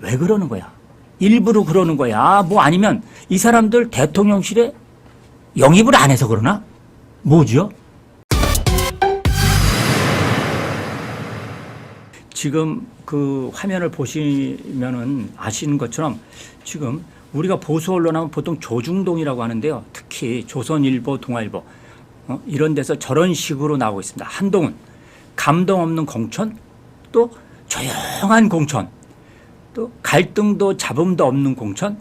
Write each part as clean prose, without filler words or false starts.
왜 그러는 거야? 일부러 그러는 거야? 뭐 아니면 이 사람들 대통령실에 영입을 안 해서 그러나? 뭐죠? 지금 그 화면을 보시면은 아시는 것처럼 지금 우리가 보수 언론하면 보통 조중동이라고 하는데요. 특히 조선일보, 동아일보 이런 데서 저런 식으로 나오고 있습니다. 한동훈, 감동 없는 공천, 또 조용한 공천, 또 갈등도 잡음도 없는 공천.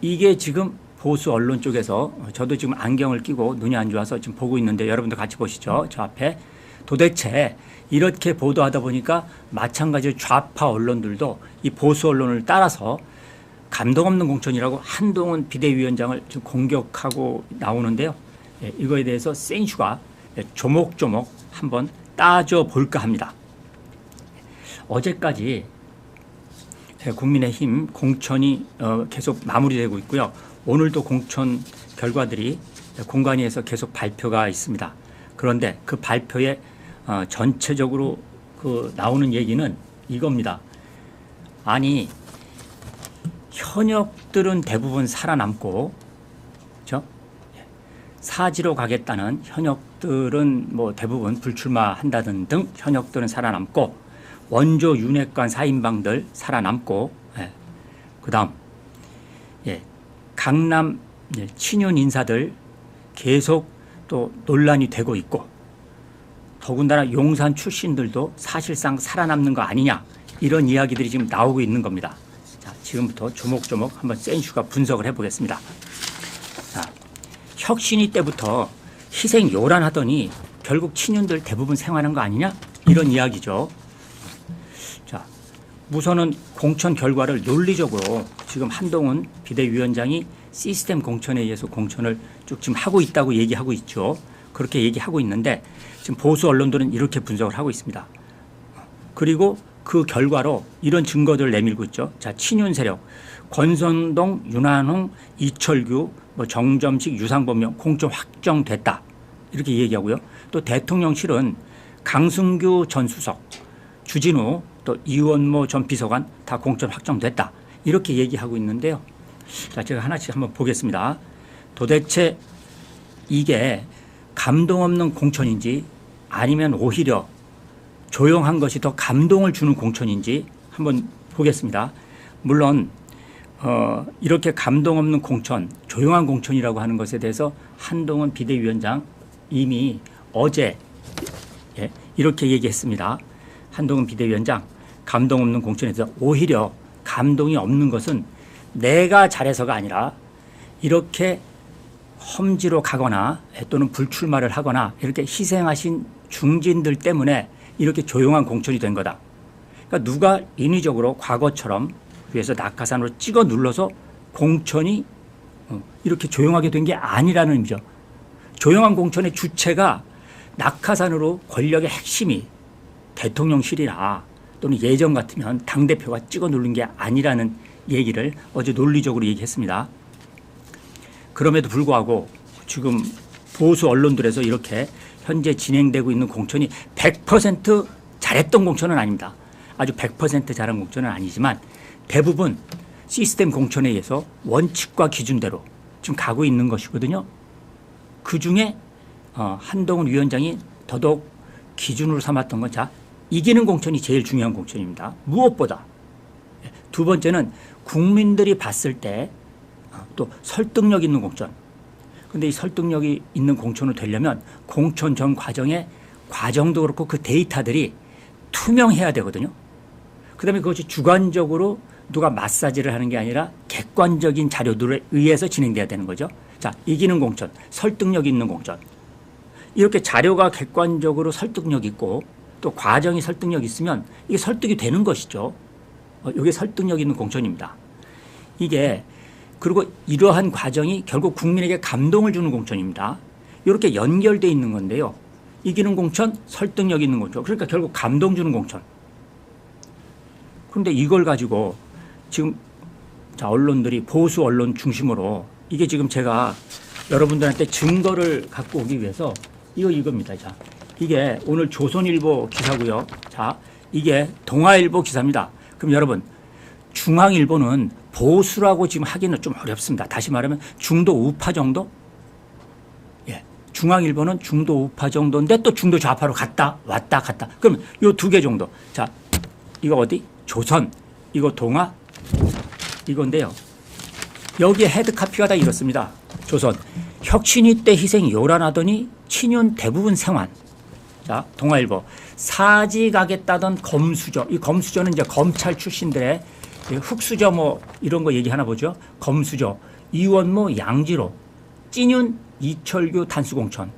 이게 지금 보수 언론 쪽에서 저도 지금 안경을 끼고 눈이 안 좋아서 지금 보고 있는데 여러분들 같이 보시죠. 저 앞에. 도대체 이렇게 보도하다 보니까 마찬가지로 좌파 언론들도 이 보수 언론을 따라서 감동 없는 공천이라고 한동훈 비대위원장을 지금 공격하고 나오는데요. 이거에 대해서 생슈가 조목조목 한번 따져볼까 합니다. 어제까지 국민의힘 공천이 계속 마무리되고 있고요. 오늘도 공천 결과들이 공관위에서 계속 발표가 있습니다. 그런데 그 발표에 전체적으로 그 나오는 얘기는 이겁니다. 아니, 현역들은 대부분 살아남고, 그렇죠? 사지로 가겠다는 현역들은 뭐 대부분 불출마한다든 등 현역들은 살아남고, 원조 윤핵관 4인방들 살아남고, 그다음 강남 친윤 인사들 계속 또 논란이 되고 있고, 더군다나 용산 출신들도 사실상 살아남는 거 아니냐, 이런 이야기들이 지금 나오고 있는 겁니다. 자, 지금부터 조목조목 한번 센슈가 분석을 해보겠습니다. 자, 혁신위 때부터 희생 요란하더니 결국 친윤들 대부분 생활한 거 아니냐, 이런 이야기죠. 자, 우선은 공천 결과를 논리적으로 지금 한동훈 비대위원장이 시스템 공천에 의해서 공천을 쭉 지금 하고 있다고 얘기하고 있죠. 그렇게 얘기하고 있는데 지금 보수 언론들은 이렇게 분석을 하고 있습니다. 그리고 그 결과로 이런 증거들을 내밀고 있죠. 자, 친윤 세력 권선동, 윤한홍, 이철규, 뭐 정점식, 유상범 공천 확정됐다, 이렇게 얘기하고요. 또 대통령실은 강승규 전 수석, 주진우, 또 이원모 전 비서관 다 공천 확정됐다, 이렇게 얘기하고 있는데요. 자, 제가 하나씩 한번 보겠습니다. 도대체 이게 감동 없는 공천인지 아니면 오히려 조용한 것이 더 감동을 주는 공천인지 한번 보겠습니다. 물론 이렇게 감동 없는 공천, 조용한 공천이라고 하는 것에 대해서 한동훈 비대위원장 이미 어제 이렇게 얘기했습니다. 한동훈 비대위원장, 감동 없는 공천에 대해서 오히려 감동이 없는 것은 내가 잘해서가 아니라 이렇게 험지로 가거나 또는 불출마를 하거나 이렇게 희생하신 중진들 때문에 이렇게 조용한 공천이 된 거다. 그러니까 누가 인위적으로 과거처럼 위에서 낙하산으로 찍어 눌러서 공천이 이렇게 조용하게 된 게 아니라는 의미죠. 조용한 공천의 주체가 낙하산으로 권력의 핵심이 대통령실이나 또는 예전 같으면 당대표가 찍어 누른 게 아니라는 얘기를 어제 논리적으로 얘기했습니다. 그럼에도 불구하고 지금 보수 언론들에서 이렇게 현재 진행되고 있는 공천이 100% 잘했던 공천은 아닙니다. 아주 100% 잘한 공천은 아니지만 대부분 시스템 공천에 의해서 원칙과 기준대로 지금 가고 있는 것이거든요. 그중에 한동훈 위원장이 더더욱 기준으로 삼았던 건, 자, 이기는 공천이 제일 중요한 공천입니다. 무엇보다. 두 번째는 국민들이 봤을 때 또 설득력 있는 공천. 그런데 이 설득력이 있는 공천으로 되려면 공천 전 과정의 과정도 그렇고 그 데이터들이 투명해야 되거든요. 그다음에 그것이 주관적으로 누가 마사지를 하는 게 아니라 객관적인 자료들에 의해서 진행돼야 되는 거죠. 자, 이기는 공천, 설득력 있는 공천. 이렇게 자료가 객관적으로 설득력 있고 또 과정이 설득력 있으면 이게 설득이 되는 것이죠. 이게 설득력 있는 공천입니다. 이게 그리고 이러한 과정이 결국 국민에게 감동을 주는 공천입니다. 이렇게 연결되어 있는 건데요. 이기는 공천, 설득력 있는 공천. 그러니까 결국 감동 주는 공천. 그런데 이걸 가지고 지금 언론들이 보수 언론 중심으로 이게 지금 제가 여러분들한테 증거를 갖고 오기 위해서 이겁니다. 자, 이게 오늘 조선일보 기사고요. 자, 이게 동아일보 기사입니다. 그럼 여러분, 중앙일보는 보수라고 지금 하기는 좀 어렵습니다. 다시 말하면 중도 우파 정도? 예. 중앙일보는 중도 우파 정도인데 또 중도 좌파로 갔다 왔다 갔다. 그럼 요 두 개 정도. 자, 이거 어디? 조선. 이거 동아. 이건데요. 여기에 헤드카피가 다 이렇습니다. 조선. 혁신위 때 희생이 요란하더니 친윤 대부분 생환. 자, 동아일보. 사직하겠다던 검수저. 이 검수저는 이제 검찰 출신들의 흑수저 뭐 이런 거 얘기하나 보죠. 검수저. 이원모 양지로. 찐윤 이철규 단수공천.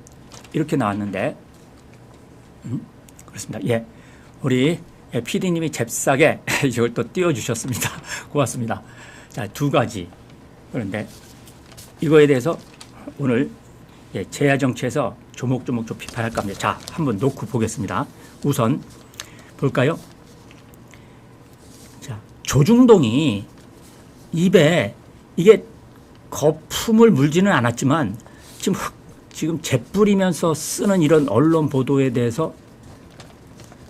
이렇게 나왔는데. 그렇습니다. 예. 우리 PD님이 잽싸게 이걸 또 띄워주셨습니다. 고맙습니다. 자, 두 가지. 그런데 이거에 대해서 오늘 제야정치에서 조목조목 좀 비판할까 합니다. 자, 한번 놓고 보겠습니다. 우선 볼까요? 자, 조중동이 입에 이게 거품을 물지는 않았지만 지금 재뿌리면서 쓰는 이런 언론 보도에 대해서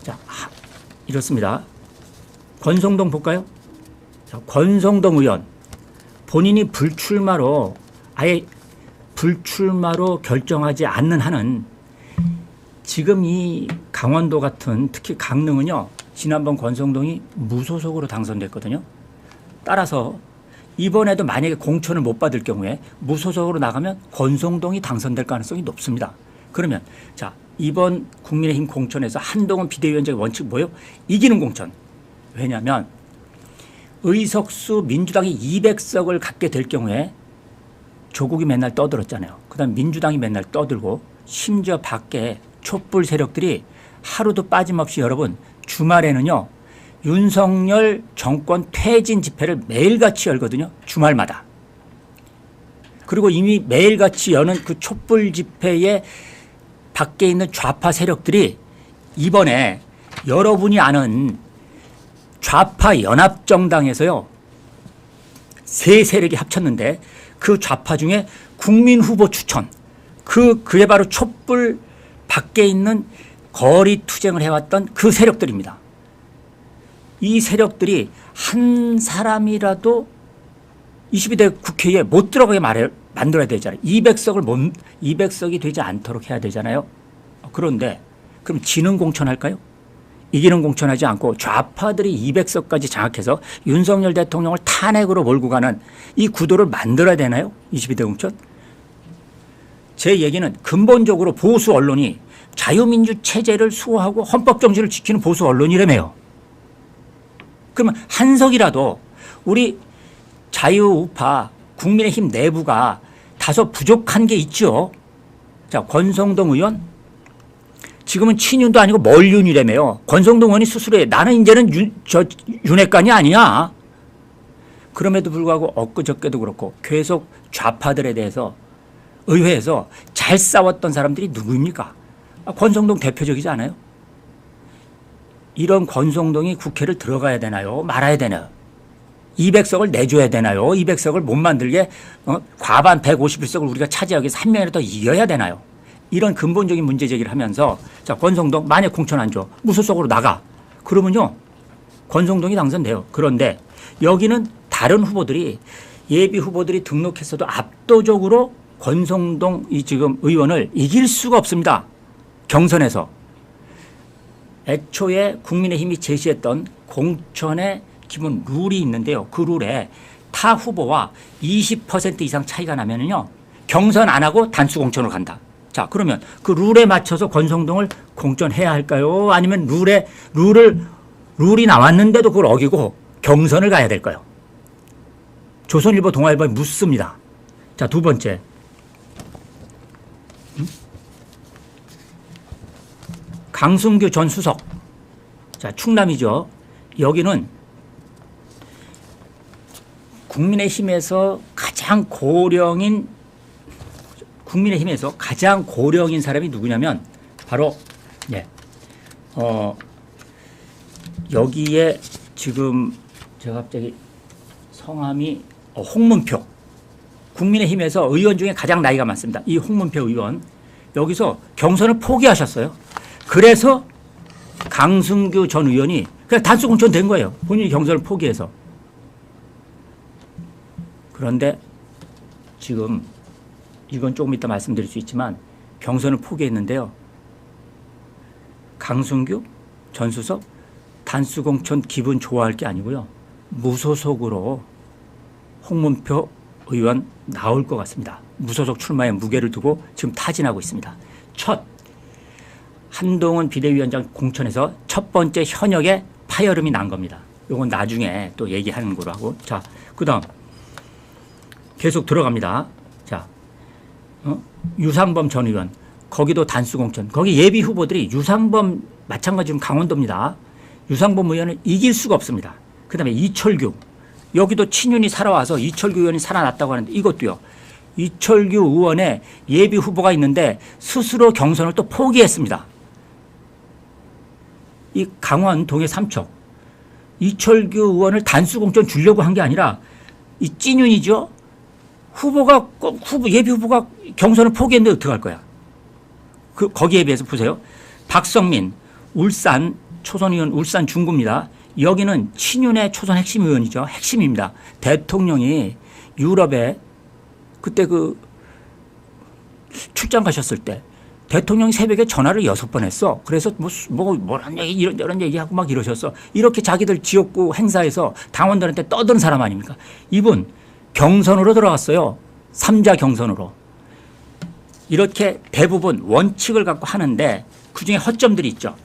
자, 이렇습니다. 권성동 볼까요? 자, 권성동 의원 본인이 불출마로 아예 불출마로 결정하지 않는 한은 지금 이 강원도 같은 특히 강릉은요, 지난번 권성동이 무소속으로 당선됐거든요. 따라서 이번에도 만약에 공천을 못 받을 경우에 무소속으로 나가면 권성동이 당선될 가능성이 높습니다. 그러면 자, 이번 국민의힘 공천에서 한동훈 비대위원장의 원칙 뭐예요? 이기는 공천. 왜냐하면 의석수 민주당이 200석을 갖게 될 경우에 조국이 맨날 떠들었잖아요. 그다음 민주당이 맨날 떠들고 심지어 밖에 촛불 세력들이 하루도 빠짐없이 여러분 주말에는요. 윤석열 정권 퇴진 집회를 매일같이 열거든요. 주말마다. 그리고 이미 매일같이 여는 그 촛불 집회에 밖에 있는 좌파 세력들이 이번에 여러분이 아는 좌파 연합정당에서요. 세 세력이 합쳤는데 그 좌파 중에 국민 후보 추천 그게 바로 촛불 밖에 있는 거리 투쟁을 해왔던 그 세력들입니다. 이 세력들이 한 사람이라도 22대 국회에 못 들어가게 만들어야 되잖아요. 200석이 되지 않도록 해야 되잖아요. 그런데 그럼 지는 공천할까요? 이기는 공천하지 않고 좌파들이 200석까지 장악해서 윤석열 대통령을 탄핵으로 몰고 가는 이 구도를 만들어야 되나요? 22대 공천? 제 얘기는 근본적으로 보수 언론이 자유민주 체제를 수호하고 헌법 정신을 지키는 보수 언론이라며요. 그러면 한 석이라도 우리 자유우파 국민의힘 내부가 다소 부족한 게 있죠. 자, 권성동 의원 지금은 친윤도 아니고 멀윤이라며요. 권성동 의원이 스스로 해. 나는 이제는 윤핵관이 아니야. 그럼에도 불구하고 엊그저께도 그렇고 계속 좌파들에 대해서 의회에서 잘 싸웠던 사람들이 누구입니까? 권성동 대표적이지 않아요? 이런 권성동이 국회를 들어가야 되나요? 말아야 되나요? 200석을 내줘야 되나요? 200석을 못 만들게 과반 151석을 우리가 차지하기 위해서 한 명이라도 더 이겨야 되나요? 이런 근본적인 문제 제기를 하면서 자, 권성동 만약 공천 안 줘. 무소속으로 나가. 그러면요. 권성동이 당선돼요. 그런데 여기는 다른 후보들이 예비 후보들이 등록했어도 압도적으로 권성동 이 지금 의원을 이길 수가 없습니다. 경선에서. 애초에 국민의힘이 제시했던 공천의 기본 룰이 있는데요. 그 룰에 타 후보와 20% 이상 차이가 나면은요. 경선 안 하고 단수 공천으로 간다. 자, 그러면 그 룰에 맞춰서 권성동을 공천해야 할까요? 아니면 룰이 나왔는데도 그걸 어기고 경선을 가야 될까요? 조선일보, 동아일보에 묻습니다. 자, 두 번째. 강승규 전 수석. 자, 충남이죠. 여기는 국민의힘에서 가장 고령인 사람이 누구냐면 바로 여기에 지금 제가 갑자기 성함이 홍문표. 국민의힘에서 의원 중에 가장 나이가 많습니다. 이 홍문표 의원. 여기서 경선을 포기하셨어요. 그래서 강승규 전 의원이 그냥 단수 공천된 거예요. 본인이 경선을 포기해서. 그런데 지금 이건 조금 이따 말씀드릴 수 있지만 경선을 포기했는데요. 강승규, 전수석, 단수공천 기분 좋아할 게 아니고요. 무소속으로 홍문표 의원 나올 것 같습니다. 무소속 출마에 무게를 두고 지금 타진하고 있습니다. 첫 한동훈 비대위원장 공천에서 첫 번째 현역에 파열음이 난 겁니다. 이건 나중에 또 얘기하는 거로 하고. 자, 그 다음 계속 들어갑니다. 자, 유상범 전 의원. 거기도 단수 공천. 거기 예비 후보들이 유상범 마찬가지로 강원도입니다. 유상범 의원을 이길 수가 없습니다. 그 다음에 이철규. 여기도 친윤이 살아와서 이철규 의원이 살아났다고 하는데 이것도요. 이철규 의원의 예비 후보가 있는데 스스로 경선을 또 포기했습니다. 이 강원 동해 삼척. 이철규 의원을 단수 공천 주려고 한 게 아니라 이 찐윤이죠. 예비 후보가 경선을 포기했는데 어떡할 거야. 거기에 비해서 보세요. 박성민, 울산 초선 의원, 울산 중구입니다. 여기는 친윤의 초선 핵심 의원이죠. 핵심입니다. 대통령이 유럽에 그때 출장 가셨을 때 대통령이 새벽에 전화를 6번 했어. 그래서 뭐란 얘기, 이런 얘기하고 막 이러셨어. 이렇게 자기들 지역구 행사에서 당원들한테 떠드는 사람 아닙니까? 이분 경선으로 들어갔어요. 3자 경선으로. 이렇게 대부분 원칙을 갖고 하는데 그중에 허점들이 있죠.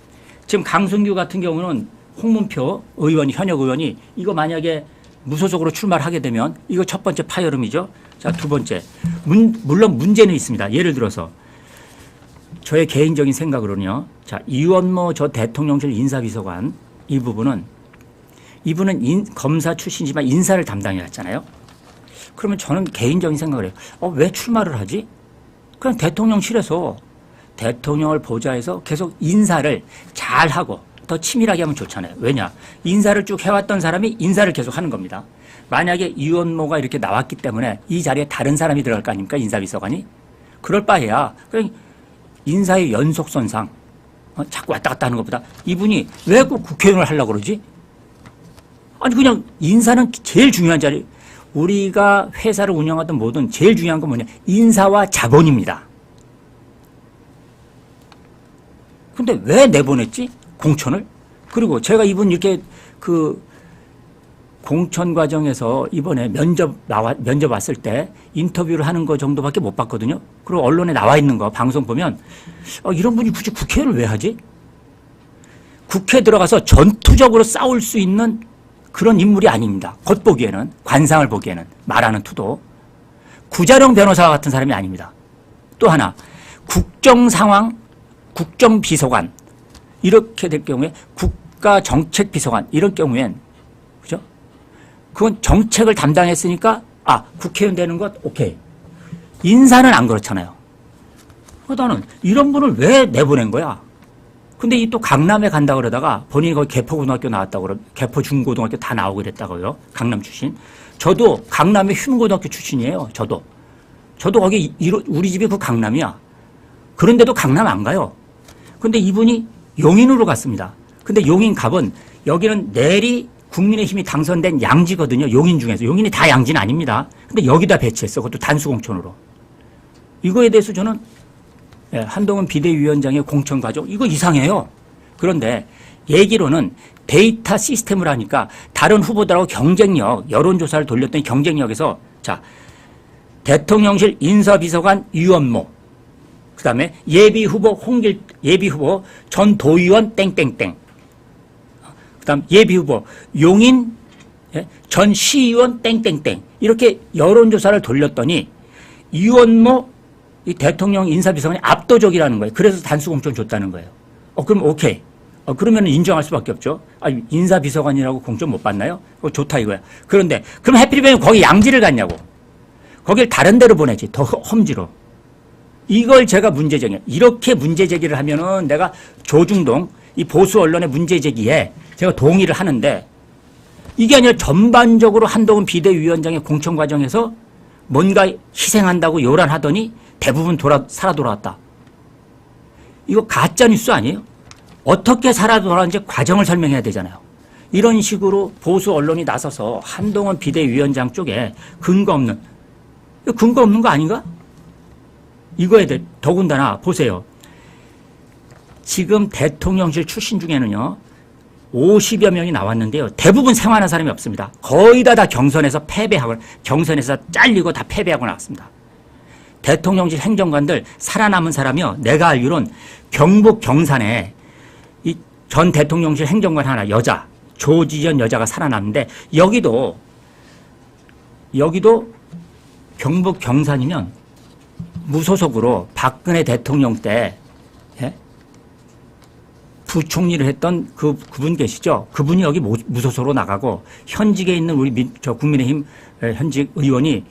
지금 강승규 같은 경우는 홍문표 의원이, 현역 의원이 이거 만약에 무소속으로 출마를 하게 되면 이거 첫 번째 파열음이죠. 자, 두 번째. 물론 문제는 있습니다. 예를 들어서 저의 개인적인 생각으로는요. 자, 이원모 저 대통령실 인사비서관 이분은 검사 출신이지만 인사를 담당해왔잖아요. 그러면 저는 개인적인 생각을 해요. 왜 출마를 하지? 그냥 대통령실에서 대통령을 보좌해서 계속 인사를 잘하고 더 치밀하게 하면 좋잖아요. 왜냐? 인사를 쭉 해왔던 사람이 인사를 계속 하는 겁니다. 만약에 이원모가 이렇게 나왔기 때문에 이 자리에 다른 사람이 들어갈 거 아닙니까? 인사비서관이. 그럴 바에야 그냥 인사의 연속선상 자꾸 왔다 갔다 하는 것보다 이분이 왜 꼭 국회의원을 하려고 그러지? 아니 그냥 인사는 제일 중요한 자리. 우리가 회사를 운영하던 뭐든 제일 중요한 건 뭐냐? 인사와 자본입니다. 근데 왜 내보냈지? 공천을? 그리고 제가 이분 이렇게 공천 과정에서 이번에 면접 왔을 때 인터뷰를 하는 거 정도밖에 못 봤거든요. 그리고 언론에 나와 있는 거 방송 보면 이런 분이 굳이 국회의원을 왜 하지? 국회에 들어가서 전투적으로 싸울 수 있는 그런 인물이 아닙니다. 겉보기에는, 관상을 보기에는, 말하는 투도. 구자룡 변호사 같은 사람이 아닙니다. 또 하나, 국정상황, 국정비서관 이렇게 될 경우에 국가정책비서관 이런 경우엔 그죠? 그건 정책을 담당했으니까 국회의원 되는 것 오케이. 인사는 안 그렇잖아요. 나는 이런 분을 왜 내보낸 거야? 근데 이 또 강남에 간다 그러다가 본인이 거기 개포고등학교 나왔다고 그러 개포 중고등학교 다 나오고 그랬다고요. 강남 출신. 저도 강남의 휴문고등학교 출신이에요. 저도 거기 우리 집이 그 강남이야. 그런데도 강남 안 가요. 근데 이분이 용인으로 갔습니다. 근데 용인 갑은 여기는 내리 국민의힘이 당선된 양지거든요. 용인 중에서. 용인이 다 양지는 아닙니다. 근데 여기다 배치했어. 그것도 단수공천으로. 이거에 대해서 저는 한동훈 비대위원장의 공천 과정 이거 이상해요. 그런데 얘기로는 데이터 시스템을 하니까 다른 후보들하고 경쟁력, 여론조사를 돌렸더니 경쟁력에서 자 대통령실 인사비서관 유원모 그 다음에 예비후보 예비후보 전 도의원 땡땡땡 그 다음 예비후보 용인 전 시의원 땡땡땡 이렇게 여론조사를 돌렸더니 유원모 이 대통령 인사비서관이 압도적이라는 거예요. 그래서 단수공천 줬다는 거예요. 그럼 오케이. 그러면 인정할 수밖에 없죠. 인사비서관이라고 공천 못 받나요? 좋다 이거야. 그런데 그럼 해필이면 거기 양지를 갔냐고. 거길 다른 데로 보내지. 더 험지로. 이걸 제가 문제제기. 이렇게 문제제기를 하면은 내가 조중동 이 보수 언론의 문제제기에 제가 동의를 하는데 이게 아니라 전반적으로 한동훈 비대위원장의 공천 과정에서 뭔가 희생한다고 요란하더니 대부분 살아 돌아왔다. 이거 가짜뉴스 아니에요? 어떻게 살아 돌아왔는지 과정을 설명해야 되잖아요. 이런 식으로 보수 언론이 나서서 한동훈 비대위원장 쪽에 근거 없는 거 아닌가? 이거에 대해 더군다나 보세요. 지금 대통령실 출신 중에는요. 50여 명이 나왔는데요. 대부분 생활하는 사람이 없습니다. 거의 다 경선에서 패배하고 경선에서 잘리고 다 패배하고 나왔습니다. 대통령실 행정관들 살아남은 사람이요. 내가 알기로는 경북 경산에 이 전 대통령실 행정관 하나 여자 조지현 여자가 살아났는데 여기도 경북 경산이면 무소속으로 박근혜 대통령 때 예? 부총리를 했던 그분 계시죠? 그분이 여기 무소속으로 나가고 현직에 있는 우리 국민의힘 현직 의원이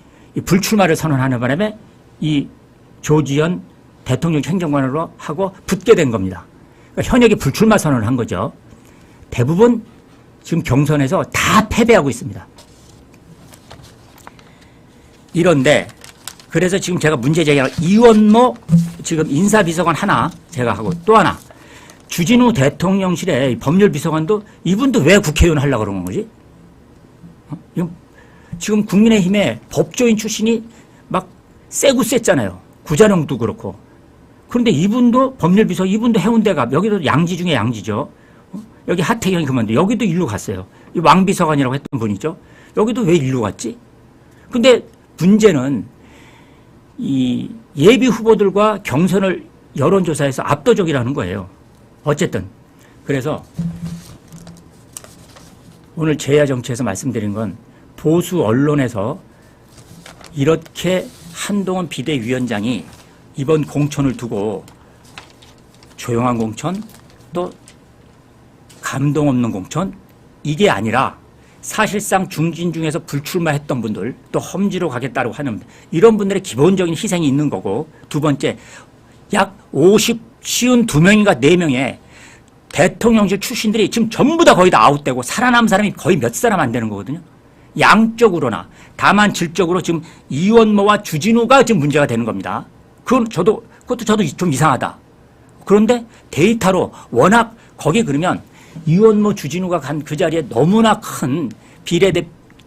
불출마를 선언하는 바람에 이 조지현 대통령 행정관으로 하고 붙게 된 겁니다. 그러니까 현역이 불출마 선언을 한 거죠. 대부분 지금 경선에서 다 패배하고 있습니다. 이런데 그래서 지금 제가 문제 제기하고 이원모 지금 인사비서관 하나 제가 하고 또 하나 주진우 대통령실의 법률비서관도 이분도 왜 국회의원 하려고 그러는 거지? 지금 국민의힘의 법조인 출신이 막 세고 셌잖아요. 구자룡도 그렇고. 그런데 이분도 법률비서, 이분도 해운대갑, 여기도 양지 중에 양지죠. 여기 하태경이 그만둬. 여기도 일로 갔어요. 이 왕비서관이라고 했던 분이죠. 여기도 왜 일로 갔지? 근데 문제는 이 예비 후보들과 경선을 여론조사에서 압도적이라는 거예요. 어쨌든. 그래서 오늘 제야정치에서 말씀드린 건 보수 언론에서 이렇게 한동훈 비대위원장이 이번 공천을 두고 조용한 공천 또 감동 없는 공천 이게 아니라 사실상 중진 중에서 불출마했던 분들 또 험지로 가겠다고 하는 이런 분들의 기본적인 희생이 있는 거고 두 번째 약 52명인가 4명의 대통령실 출신들이 지금 전부 다 거의 다 아웃되고 살아남은 사람이 거의 몇 사람 안 되는 거거든요. 양적으로나 다만 질적으로 지금 이원모와 주진우가 지금 문제가 되는 겁니다. 그것도 저도 좀 이상하다. 그런데 데이터로 워낙 거기 그러면 이원모 주진우가 간 그 자리에 너무나 큰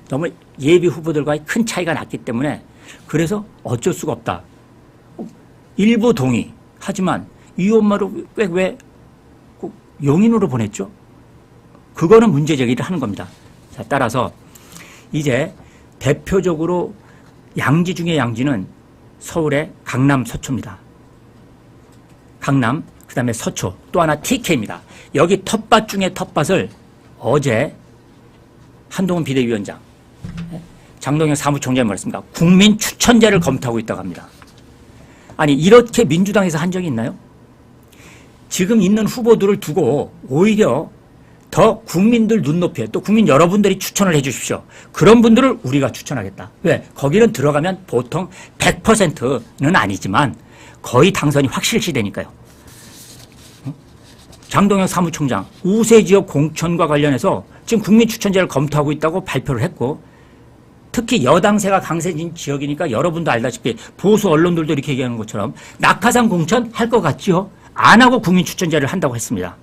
너무 예비 후보들과의 큰 차이가 났기 때문에 그래서 어쩔 수가 없다. 일부 동의. 하지만 이원모를 왜 용인으로 보냈죠? 그거는 문제 제기를 하는 겁니다. 자, 따라서 이제 대표적으로 양지 중에 양지는 서울의 강남 서초입니다. 강남, 그 다음에 서초, 또 하나 TK입니다. 여기 텃밭 중에 텃밭을 어제 한동훈 비대위원장, 장동영 사무총장이 말했습니다. 국민 추천제를 검토하고 있다고 합니다. 아니 이렇게 민주당에서 한 적이 있나요? 지금 있는 후보들을 두고 오히려 더 국민들 눈높이에 또 국민 여러분들이 추천을 해 주십시오. 그런 분들을 우리가 추천하겠다. 왜? 거기는 들어가면 보통 100%는 아니지만 거의 당선이 확실시 되니까요. 장동영 사무총장 우세지역 공천과 관련해서 지금 국민추천제를 검토하고 있다고 발표를 했고 특히 여당세가 강세진 지역이니까 여러분도 알다시피 보수 언론들도 이렇게 얘기하는 것처럼 낙하산 공천 할 것 같지요? 안 하고 국민추천제를 한다고 했습니다.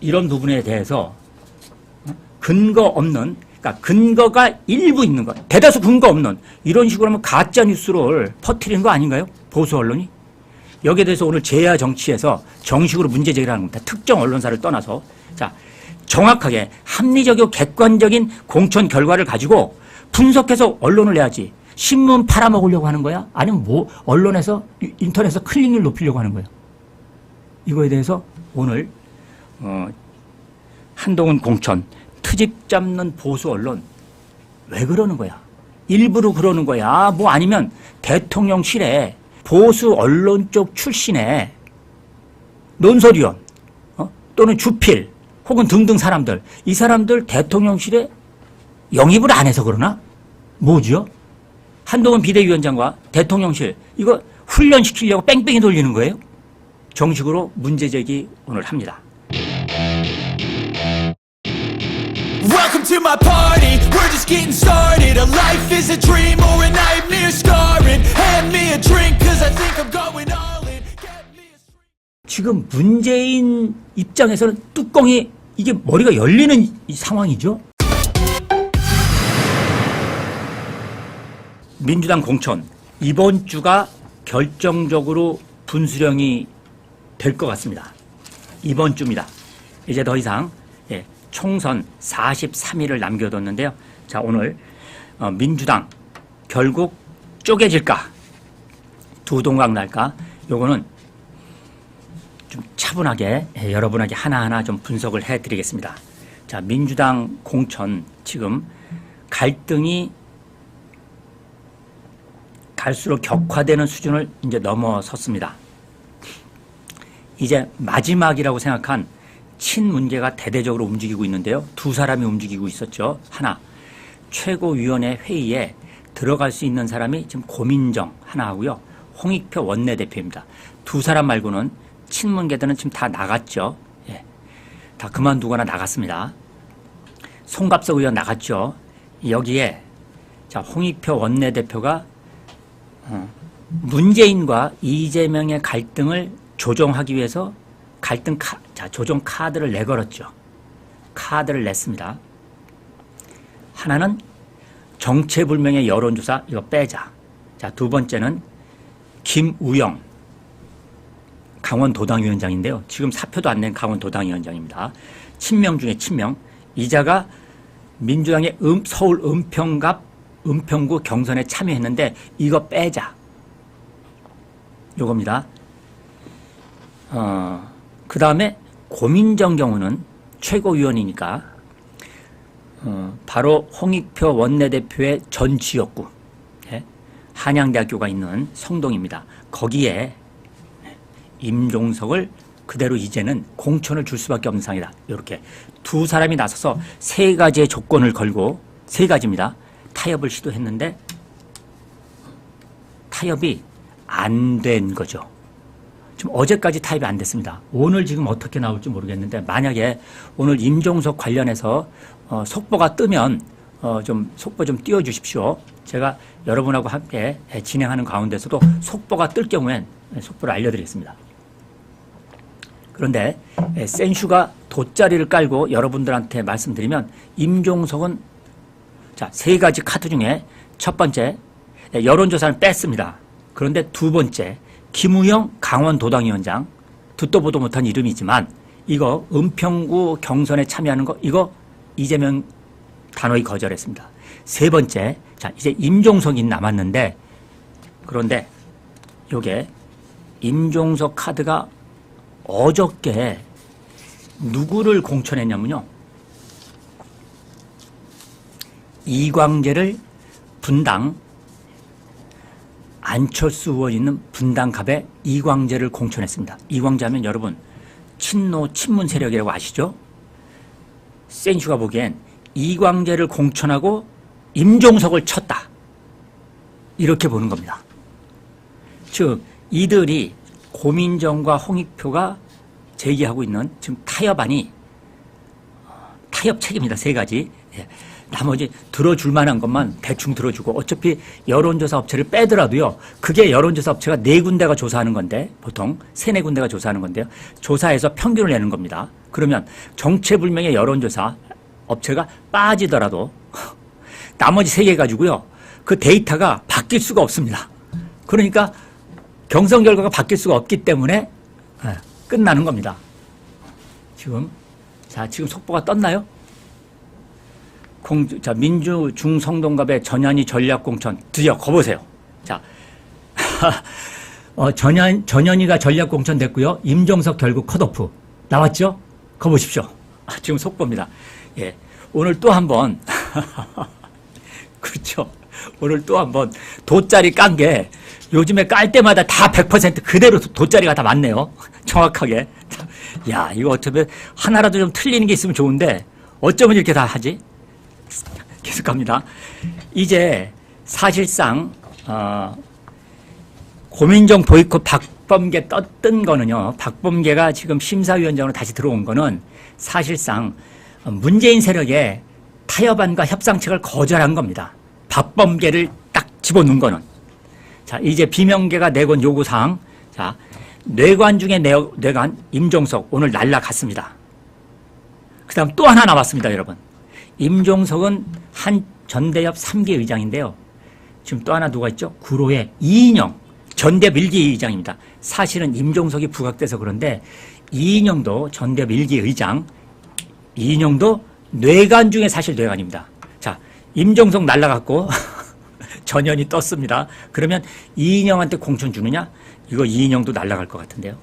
이런 부분에 대해서 근거 없는, 그러니까 근거가 일부 있는 것, 대다수 근거 없는 이런 식으로 하면 가짜 뉴스를 퍼뜨리는 거 아닌가요? 보수 언론이? 여기에 대해서 오늘 제야 정치에서 정식으로 문제 제기를 하는 겁니다. 특정 언론사를 떠나서. 자, 정확하게 합리적이고 객관적인 공천 결과를 가지고 분석해서 언론을 내야지. 신문 팔아먹으려고 하는 거야? 아니면 뭐 언론에서 인터넷에서 클릭을 높이려고 하는 거야? 이거에 대해서 오늘 한동훈 공천 트집 잡는 보수 언론 왜 그러는 거야? 일부러 그러는 거야? 뭐 아니면 대통령실에 보수 언론 쪽 출신의 논설위원 또는 주필 혹은 등등 사람들 이 사람들 대통령실에 영입을 안 해서 그러나? 뭐죠? 한동훈 비대위원장과 대통령실 이거 훈련시키려고 뺑뺑이 돌리는 거예요? 정식으로 문제제기 오늘 합니다. Welcome to my party, we're just getting started. A life is a dream or a nightmare scarring. Hand me a drink cause I think I'm going all in. Get me a... 지금 문재인 입장에서는 뚜껑이 이게 머리가 열리는 이 상황이죠. 민주당 공천 이번 주가 결정적으로 분수령이 될 것 같습니다. 이번 주입니다. 이제 더 이상 총선 43일을 남겨뒀는데요. 자, 오늘 민주당 결국 쪼개질까 두 동강 날까 요거는 좀 차분하게 여러분에게 하나하나 좀 분석을 해드리겠습니다. 자, 민주당 공천 지금 갈등이 갈수록 격화되는 수준을 이제 넘어섰습니다. 이제 마지막이라고 생각한 친문계가 대대적으로 움직이고 있는데요. 두 사람이 움직이고 있었죠. 하나, 최고위원회 회의에 들어갈 수 있는 사람이 지금 고민정 하나 하고요. 홍익표 원내대표입니다. 두 사람 말고는 친문계들은 지금 다 나갔죠. 예, 다 그만두거나 나갔습니다. 송갑석 의원 나갔죠. 여기에 자, 홍익표 원내대표가 문재인과 이재명의 갈등을 조정하기 위해서 조정 카드를 내걸었죠. 카드를 냈습니다. 하나는 정체불명의 여론조사 이거 빼자. 자, 두 번째는 김우영 강원도당위원장인데요. 지금 사표도 안 낸 강원도당위원장입니다. 친명 중에 친명. 이자가 민주당의 서울 은평구 경선에 참여했는데 이거 빼자. 요겁니다. 그 다음에 고민정 경우는 최고위원이니까 바로 홍익표 원내대표의 전 지역구 한양대학교가 있는 성동입니다. 거기에 임종석을 그대로 이제는 공천을 줄 수밖에 없는 상황이다. 이렇게 두 사람이 나서서 세 가지의 조건을 걸고 세 가지입니다. 타협을 시도했는데 타협이 안 된 거죠. 지금 어제까지 타협이 안 됐습니다. 오늘 지금 어떻게 나올지 모르겠는데 만약에 오늘 임종석 관련해서 속보가 뜨면 좀 속보 좀 띄워주십시오. 제가 여러분하고 함께 진행하는 가운데서도 속보가 뜰 경우엔 속보를 알려드리겠습니다. 그런데 센슈가 돗자리를 깔고 여러분들한테 말씀드리면 임종석은 자, 세 가지 카드 중에 첫 번째 여론조사는 뺐습니다. 그런데 두 번째 김우영 강원도당위원장 듣도 보도 못한 이름이지만 이거 은평구 경선에 참여하는 거 이거 이재명 단호히 거절했습니다. 세 번째 자 이제 임종석이 남았는데 그런데 요게 임종석 카드가 어저께 누구를 공천했냐면요. 이광재를 분당 안철수 의원 있는 분당갑에 이광재를 공천했습니다. 이광재 하면 여러분 친문 세력이라고 아시죠? 센슈가 보기엔 이광재를 공천하고 임종석을 쳤다. 이렇게 보는 겁니다. 즉 이들이 고민정과 홍익표가 제기하고 있는 지금 타협안이 타협 책입니다. 세 가지. 예. 나머지 들어줄 만한 것만 대충 들어주고 어차피 여론조사 업체를 빼더라도요. 그게 여론조사 업체가 4군데가 조사하는 건데 보통 3, 4군데가 조사하는 건데요. 조사해서 평균을 내는 겁니다. 그러면 정체불명의 여론조사 업체가 빠지더라도 나머지 3개 가지고요. 그 데이터가 바뀔 수가 없습니다. 그러니까 경선 결과가 바뀔 수가 없기 때문에 끝나는 겁니다. 지금 속보가 떴나요? 민주 중성동갑의 전현희 전략공천 드디어 거보세요. 자, 전현희가 전략공천 됐고요. 임종석 결국 컷오프 나왔죠? 거보십시오. 지금 속보입니다. 예, 오늘 또 한 번 그렇죠. 오늘 또 한 번 돗자리 깐 게 요즘에 깔 때마다 다 100% 그대로 돗자리가 다 맞네요. 정확하게. 야, 이거 어쩌면 하나라도 좀 틀리는 게 있으면 좋은데 어쩌면 이렇게 다 하지? 계속 갑니다. 이제 사실상 고민정 보이콧 박범계 떴던 거는요. 박범계가 지금 심사위원장으로 다시 들어온 거는 사실상 문재인 세력의 타협안과 협상책을 거절한 겁니다. 박범계를 딱 집어넣은 거는. 자, 이제 비명계가 내건 요구사항. 자, 뇌관 중에 뇌관 임종석 오늘 날라갔습니다. 그 다음 또 하나 남았습니다, 여러분. 임종석은 한 전대협 3개 의장인데요. 지금 또 하나 누가 있죠? 구로의 이인영 전대협 1기 의장입니다. 사실은 임종석이 부각돼서 그런데 이인영도 전대협 1기 의장, 이인영도 뇌관 중에 사실 뇌관입니다. 자, 임종석 날라갔고 전현이 떴습니다. 그러면 이인영한테 공천 주느냐? 이거 이인영도 날라갈 것 같은데요.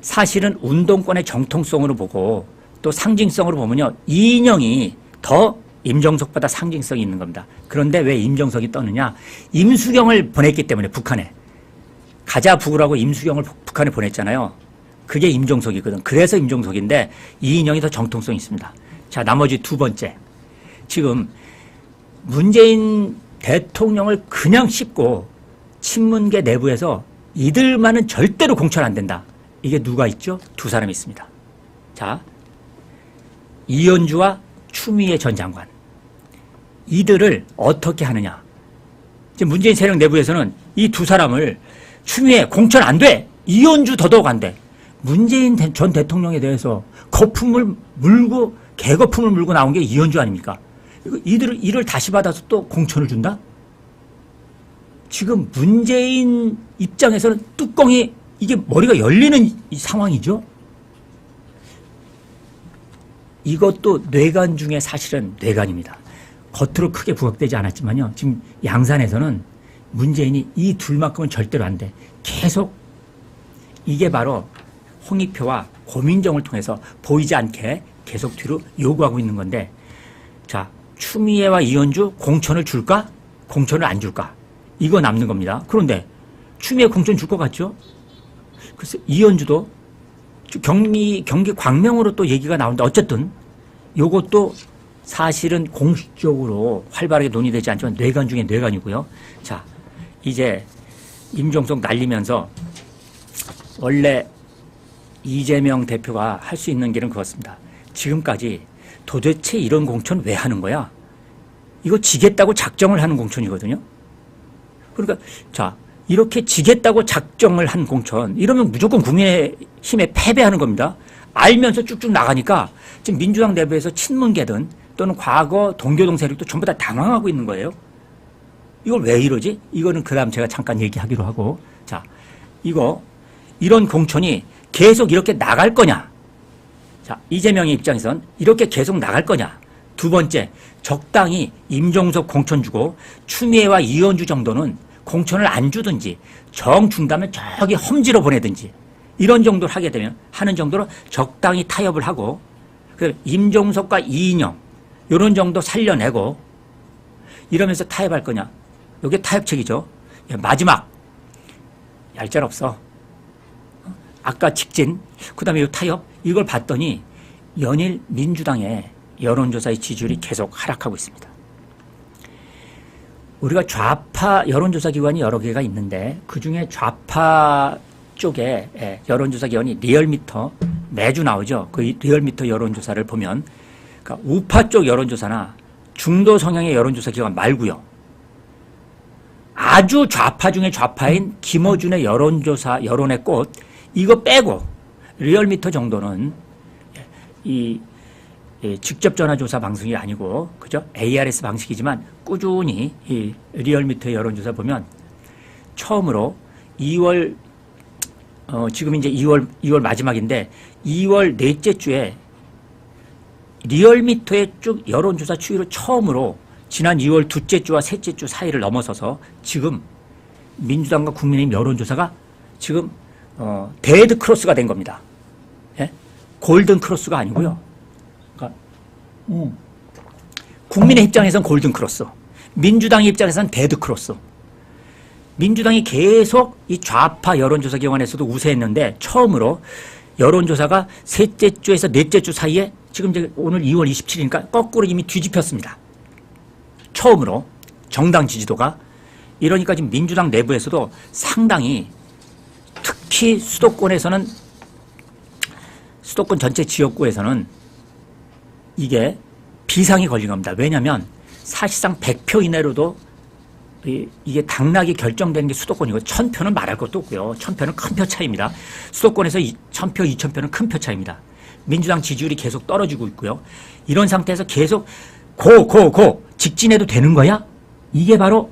사실은 운동권의 정통성으로 보고 또 상징성으로 보면요, 이인영이 더 임종석보다 상징성이 있는 겁니다. 그런데 왜 임종석이 떴느냐? 임수경을 보냈기 때문에 북한에. 가자 북으라고 임수경을 북한에 보냈잖아요. 그게 임종석이거든. 그래서 임종석인데 이인영이 더 정통성이 있습니다. 자, 나머지 두 번째. 지금 문재인 대통령을 그냥 씹고 친문계 내부에서 이들만은 절대로 공천 안 된다. 이게 누가 있죠? 두 사람이 있습니다. 자, 이현주와 추미애 전 장관. 이들을 어떻게 하느냐. 지금 문재인 세력 내부에서는 이 두 사람을 추미애 공천 안 돼. 이현주 더더욱 안 돼. 문재인 전 대통령에 대해서 거품을 물고 개거품을 물고 나온 게 이현주 아닙니까? 이를 다시 받아서 또 공천을 준다? 지금 문재인 입장에서는 뚜껑이 이게 머리가 열리는 이 상황이죠. 이것도 뇌관 중에 사실은 뇌관입니다. 겉으로 크게 부각되지 않았지만요. 지금 양산에서는 문재인이 이 둘만큼은 절대로 안 돼. 계속 이게 바로 홍익표와 고민정을 통해서 보이지 않게 계속 뒤로 요구하고 있는 건데, 자, 추미애와 이현주 공천을 줄까? 공천을 안 줄까? 이거 남는 겁니다. 그런데 추미애 공천 줄 것 같죠? 그래서 이현주도 경기 광명으로 또 얘기가 나오는데 어쨌든 요것도 사실은 공식적으로 활발하게 논의되지 않지만 뇌관 중에 뇌관이고요. 자, 이제 임종석 날리면서 원래 이재명 대표가 할 수 있는 길은 그렇습니다. 지금까지 도대체 이런 공천 왜 하는 거야? 이거 지겠다고 작정을 하는 공천이거든요. 그러니까 자, 이렇게 지겠다고 작정을 한 공천, 이러면 무조건 국민의힘에 패배하는 겁니다. 알면서 쭉쭉 나가니까 지금 민주당 내부에서 친문계든 또는 과거 동교동 세력도 전부 다 당황하고 있는 거예요. 이걸 왜 이러지? 이거는 그 다음 제가 잠깐 얘기하기로 하고, 자, 이런 공천이 계속 이렇게 나갈 거냐? 자, 이재명의 입장에선 이렇게 계속 나갈 거냐? 두 번째, 적당히 임종석 공천 주고 추미애와 이현주 정도는 공천을 안 주든지 정 준다면 저기 험지로 보내든지 이런 정도를 하게 되면 하는 정도로 적당히 타협을 하고, 임종석과 이인영 이런 정도 살려내고 이러면서 타협할 거냐? 이게 타협책이죠. 마지막 얄짤없어. 아까 직진, 그 다음에 이 타협, 이걸 봤더니 연일 민주당의 여론조사의 지지율이 계속 하락하고 있습니다. 우리가 좌파 여론조사 기관이 여러 개가 있는데 그중에 좌파 쪽에 여론조사 기관이 리얼미터 매주 나오죠. 그 리얼미터 여론조사를 보면, 그러니까 우파 쪽 여론조사나 중도 성향의 여론조사 기관 말고요. 아주 좌파 중에 좌파인 김어준의 여론조사, 여론의 꽃, 이거 빼고 리얼미터 정도는 이 직접 전화조사 방송이 아니고, 그죠? ARS 방식이지만 꾸준히 이 리얼미터 여론조사 보면 처음으로 2월, 지금 이제 2월 마지막인데 2월 넷째 주에 리얼미터의 쭉 여론조사 추이로 처음으로 지난 2월 둘째 주와 셋째 주 사이를 넘어서서 지금 민주당과 국민의힘 여론조사가 지금 데드 크로스가 된 겁니다. 예? 골든 크로스가 아니고요. 그러니까 국민의 입장에선 골든 크로스, 민주당의 입장에선 데드 크로스. 민주당이 계속 이 좌파 여론조사 기관에서도 우세했는데 처음으로 여론조사가 셋째 주에서 넷째 주 사이에 지금 이제 오늘 2월 27일이니까 거꾸로 이미 뒤집혔습니다. 처음으로 정당 지지도가. 이러니까 지금 민주당 내부에서도 상당히, 특히 수도권에서는, 수도권 전체 지역구에서는 이게 비상이 걸린 겁니다. 왜냐하면 사실상 100표 이내로도 이게 당락이 결정되는 게 수도권이고 1000표는 말할 것도 없고요. 1000표는 큰 표 차이입니다. 수도권에서 1000표, 2000표는 큰 표 차이입니다. 민주당 지지율이 계속 떨어지고 있고요. 이런 상태에서 계속 직진해도 되는 거야? 이게 바로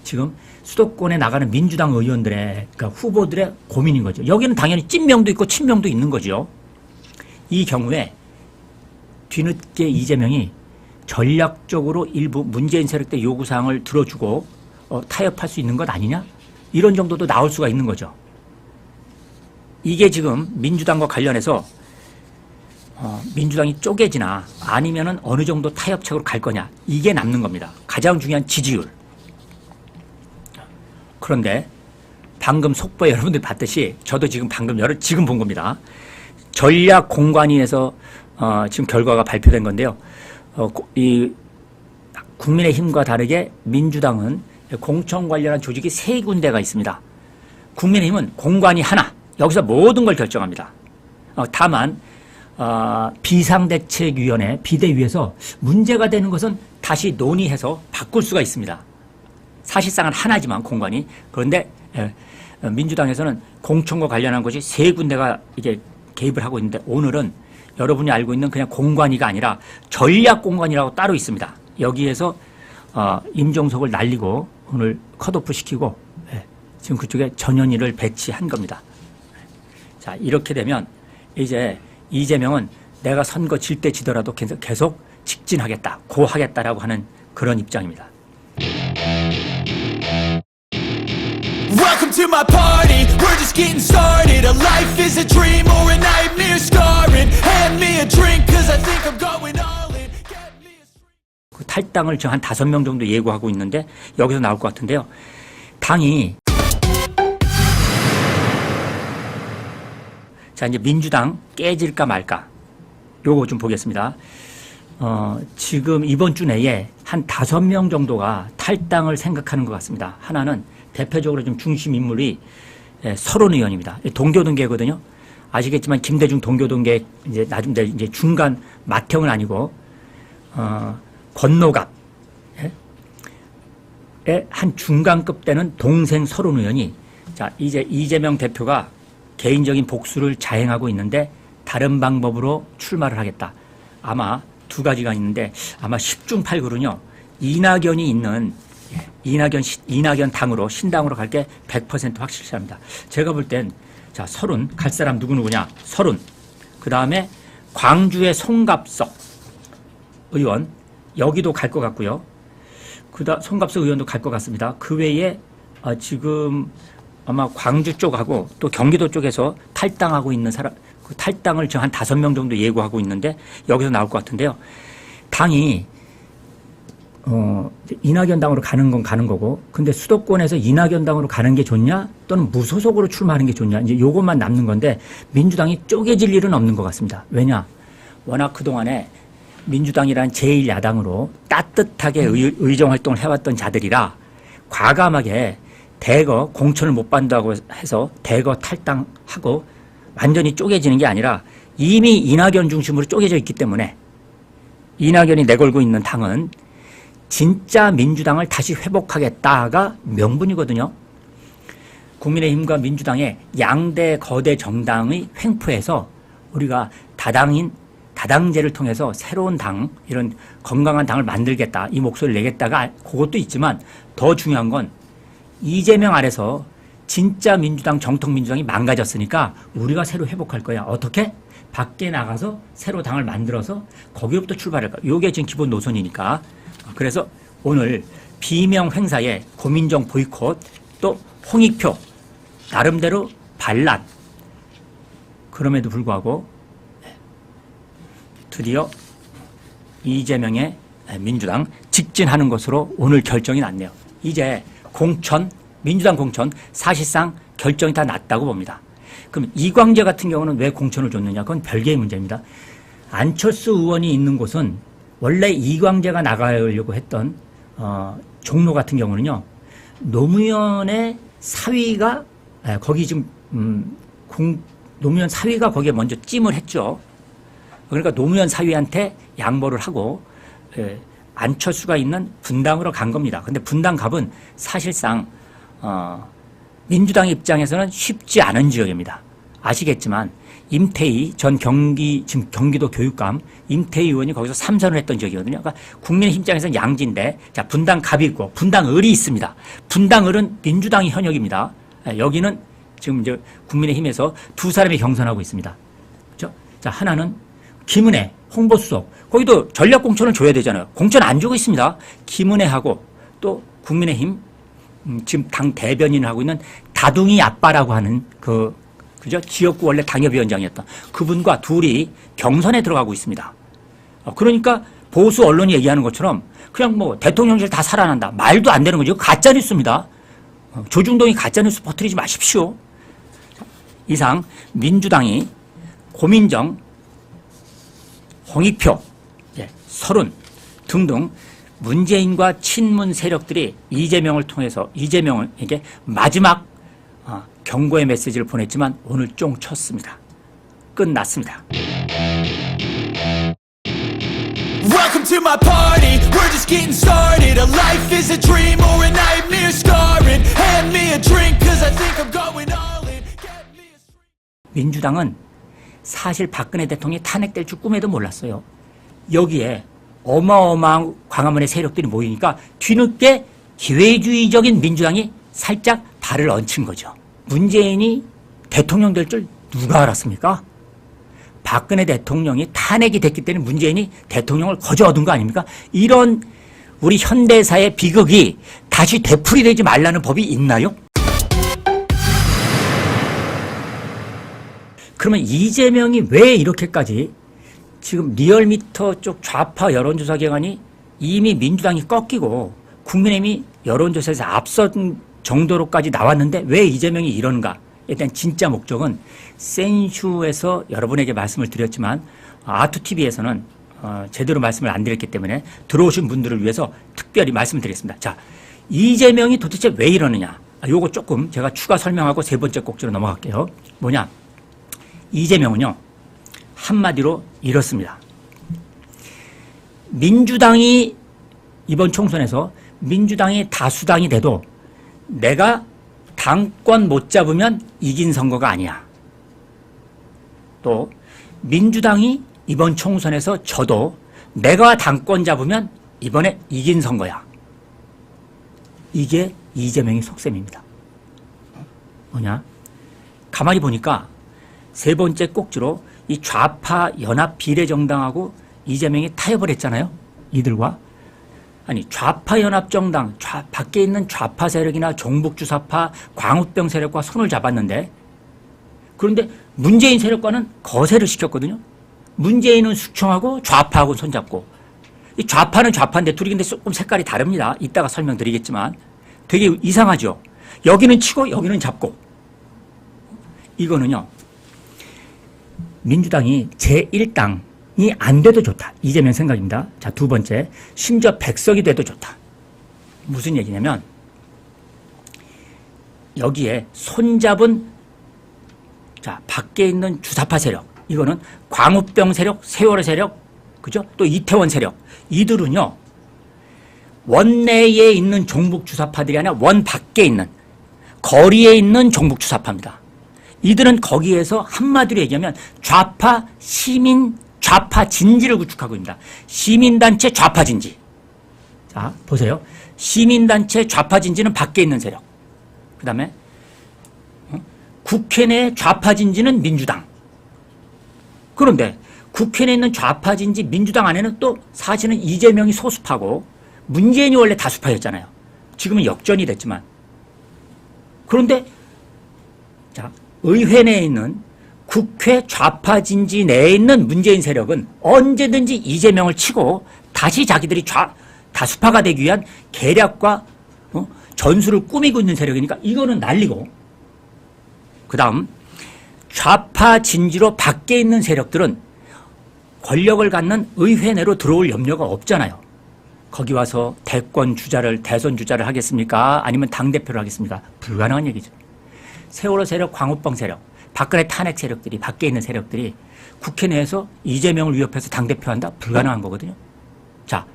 지금 수도권에 나가는 민주당 의원들의, 그러니까 후보들의 고민인 거죠. 여기는 당연히 찐명도 있고 친명도 있는 거죠. 이 경우에 뒤늦게 이재명이 전략적으로 일부 문재인 세력대 요구사항을 들어주고 타협할 수 있는 것 아니냐? 이런 정도도 나올 수가 있는 거죠. 이게 지금 민주당과 관련해서 민주당이 쪼개지나 아니면은 어느 정도 타협책으로 갈 거냐, 이게 남는 겁니다. 가장 중요한 지지율. 그런데 방금 속보에 여러분들이 봤듯이 저도 지금 지금 본 겁니다. 전략공관위에서 지금 결과가 발표된 건데요. 이 국민의힘과 다르게 민주당은 공천 관련한 조직이 3군데가 있습니다. 국민의힘은 공관위 하나, 여기서 모든 걸 결정합니다. 다만 비상대책위원회 비대위에서 문제가 되는 것은 다시 논의해서 바꿀 수가 있습니다. 사실상은 하나지만 공관이. 그런데 민주당에서는 공천과 관련한 것이 3군데가 이게 개입을 하고 있는데, 오늘은 여러분이 알고 있는 그냥 공관위가 아니라 전략공관이라고 따로 있습니다. 여기에서 임종석을 날리고 오늘 컷오프 시키고 지금 그쪽에 전현희를 배치한 겁니다. 자, 이렇게 되면 이제 이재명은 내가 선거 질 때 지더라도 계속 직진하겠다, 고하겠다라고 하는 그런 입장입니다. Welcome to my party, we're just getting started. A life is a dream or a nightmare scarring. Hand me a drink cause I think I'm going all in. Get me a 그 탈당을 지금 한 5명 정도 예고하고 있는데 여기서 나올 것 같은데요. 당이 자, 이제 민주당 깨질까 말까 요거 좀 보겠습니다. 지금 이번 주 내에 한 5명 정도가 탈당을 생각하는 것 같습니다. 하나는 대표적으로 좀 중심 인물이 서른 의원입니다. 동교동계거든요. 아시겠지만 김대중 동교동계 이제 나중에 이제 중간 맏형은 아니고 권노갑의 한 중간급 되는 동생 서른 의원이, 자, 이제 이재명 대표가 개인적인 복수를 자행하고 있는데 다른 방법으로 출마를 하겠다. 아마 2가지가 있는데 아마 10중 8구는요. 이낙연이 있는 이낙연 당으로, 신당으로 갈 게 100% 확실합니다. 제가 볼 땐, 자, 서른, 갈 사람 누구냐? 서른. 그 다음에 광주의 송갑석 의원, 여기도 갈 것 같고요. 송갑석 의원도 갈 것 같습니다. 그 외에 지금 아마 광주 쪽하고 또 경기도 쪽에서 탈당하고 있는 사람, 그 탈당을 지금 한 5명 정도 예고하고 있는데 여기서 나올 것 같은데요. 당이 이낙연 당으로 가는 건 가는 거고, 근데 수도권에서 이낙연 당으로 가는 게 좋냐, 또는 무소속으로 출마하는 게 좋냐, 이제 요것만 남는 건데 민주당이 쪼개질 일은 없는 것 같습니다. 왜냐? 워낙 그동안에 민주당이란 제1야당으로 따뜻하게 의정 활동을 해왔던 자들이라 과감하게 대거 공천을 못 받는다고 해서 대거 탈당하고 완전히 쪼개지는 게 아니라 이미 이낙연 중심으로 쪼개져 있기 때문에, 이낙연이 내걸고 있는 당은 진짜 민주당을 다시 회복하겠다가 명분이거든요. 국민의힘과 민주당의 양대 거대 정당의 횡포에서 우리가 다당제를 통해서 새로운 당, 이런 건강한 당을 만들겠다, 이 목소리를 내겠다가 그것도 있지만, 더 중요한 건 이재명 아래서 진짜 민주당, 정통 민주당이 망가졌으니까 우리가 새로 회복할 거야. 어떻게? 밖에 나가서 새로 당을 만들어서 거기로부터 출발할 거야. 이게 지금 기본 노선이니까. 그래서 오늘 비명 행사에 고민정 보이콧, 또 홍익표 나름대로 반란, 그럼에도 불구하고 드디어 이재명의 민주당 직진하는 것으로 오늘 결정이 났네요. 이제 민주당 공천 사실상 결정이 다 났다고 봅니다. 그럼 이광재 같은 경우는 왜 공천을 줬느냐? 그건 별개의 문제입니다. 안철수 의원이 있는 곳은 원래 이광재가 나가려고 했던 종로 같은 경우는요, 노무현의 사위가 거기 지금 노무현 사위가 거기에 먼저 찜을 했죠. 그러니까 노무현 사위한테 양보를 하고 안철수가 있는 분당으로 간 겁니다. 근데 분당갑은 사실상 민주당 입장에서는 쉽지 않은 지역입니다. 아시겠지만 임태희 전 지금 경기도 교육감 임태희 의원이 거기서 3선을 했던 적이거든요. 그러니까 국민의힘 입장에서는 양지인데 자, 분당 갑이 있고 분당 을이 있습니다. 분당 을은 민주당이 현역입니다. 여기는 지금 이제 국민의힘에서 두 사람이 경선하고 있습니다. 그렇죠? 자, 하나는 김은혜 홍보수석. 거기도 전략 공천을 줘야 되잖아요. 공천 안 주고 있습니다. 김은혜하고 또 국민의힘 지금 당 대변인을 하고 있는 다둥이 아빠라고 하는 그죠? 지역구 원래 당협위원장이었던 그분과 둘이 경선에 들어가고 있습니다. 그러니까 보수 언론이 얘기하는 것처럼 그냥 뭐 대통령실 다 살아난다. 말도 안 되는 거죠. 가짜뉴스입니다. 조중동이 가짜뉴스 퍼뜨리지 마십시오. 이상 민주당이 고민정, 홍익표, 설훈 등등 문재인과 친문 세력들이 이재명을 통해서 이재명에게 마지막 경고의 메시지를 보냈지만 오늘 쫑 쳤습니다. 끝났습니다. Welcome to my party, we're just getting started. A life is a dream or a nightmare scarring. Hand me a drink cause I think I'm going all in. Get me a 민주당은 사실 박근혜 대통령이 탄핵될 줄 꿈에도 몰랐어요. 여기에 어마어마한 광화문의 세력들이 모이니까 뒤늦게 기회주의적인 민주당이 살짝 발을 얹힌 거죠. 문재인이 대통령 될 줄 누가 알았습니까? 박근혜 대통령이 탄핵이 됐기 때문에 문재인이 대통령을 거저 얻은 거 아닙니까? 이런 우리 현대사의 비극이 다시 되풀이되지 말라는 법이 있나요? 그러면 이재명이 왜 이렇게까지 지금 리얼미터 쪽 좌파 여론조사 기관이 이미 민주당이 꺾이고 국민의힘이 여론조사에서 앞선 정도로까지 나왔는데 왜 이재명이 이런가에 대한 진짜 목적은 센슈에서 여러분에게 말씀을 드렸지만 아투TV에서는 제대로 말씀을 안 드렸기 때문에 들어오신 분들을 위해서 특별히 말씀드리겠습니다. 자, 이재명이 도대체 왜 이러느냐. 요거 조금 제가 추가 설명하고 세 번째 꼭지로 넘어갈게요. 뭐냐. 이재명은요. 한마디로 이렇습니다. 민주당이 이번 총선에서 민주당이 다수당이 돼도 내가 당권 못 잡으면 이긴 선거가 아니야. 또 민주당이 이번 총선에서 져도 내가 당권 잡으면 이번에 이긴 선거야. 이게 이재명의 속셈입니다. 뭐냐? 가만히 보니까 세 번째 꼭지로 이 좌파 연합 비례정당하고 이재명이 타협을 했잖아요. 이들과. 아니 좌파 연합정당, 밖에 있는 좌파 세력이나 종북주사파, 광우병 세력과 손을 잡았는데 그런데 문재인 세력과는 거세를 시켰거든요. 문재인은 숙청하고 좌파하고는 손잡고 이 좌파는 좌파인데 둘이 근데 조금 색깔이 다릅니다. 이따가 설명드리겠지만 되게 이상하죠. 여기는 치고 여기는 잡고 이거는요. 민주당이 제1당이 안 돼도 좋다. 이재명 생각입니다. 자, 두 번째. 심지어 100석이 돼도 좋다. 무슨 얘기냐면 여기에 손잡은 자, 밖에 있는 주사파 세력. 이거는 광우병 세력, 세월호 세력, 그죠? 또 이태원 세력. 이들은요. 원내에 있는 종북 주사파들이 아니라 원 밖에 있는 거리에 있는 종북 주사파입니다. 이들은 거기에서 한마디로 얘기하면 좌파 시민 좌파 진지를 구축하고 있습니다. 시민단체 좌파 진지. 자, 보세요. 시민단체 좌파 진지는 밖에 있는 세력. 그 다음에 국회 내 좌파 진지는 민주당. 그런데 국회 내에 있는 좌파 진지 민주당 안에는 또 사실은 이재명이 소수파고 문재인이 원래 다수파였잖아요. 지금은 역전이 됐지만. 그런데 자, 의회 내에 있는 국회 좌파 진지 내에 있는 문재인 세력은 언제든지 이재명을 치고 다시 자기들이 다수파가 되기 위한 계략과 전술을 꾸미고 있는 세력이니까 이거는 난리고 그 다음 좌파 진지로 밖에 있는 세력들은 권력을 갖는 의회 내로 들어올 염려가 없잖아요. 거기 와서 대선 주자를 하겠습니까? 아니면 당대표를 하겠습니까? 불가능한 얘기죠. 세월호 세력, 광우병 세력, 박근혜 탄핵 세력들이 밖에 있는 세력들이 국회 내에서 이재명을 위협해서 당대표한다? 불가능한 거거든요. 자,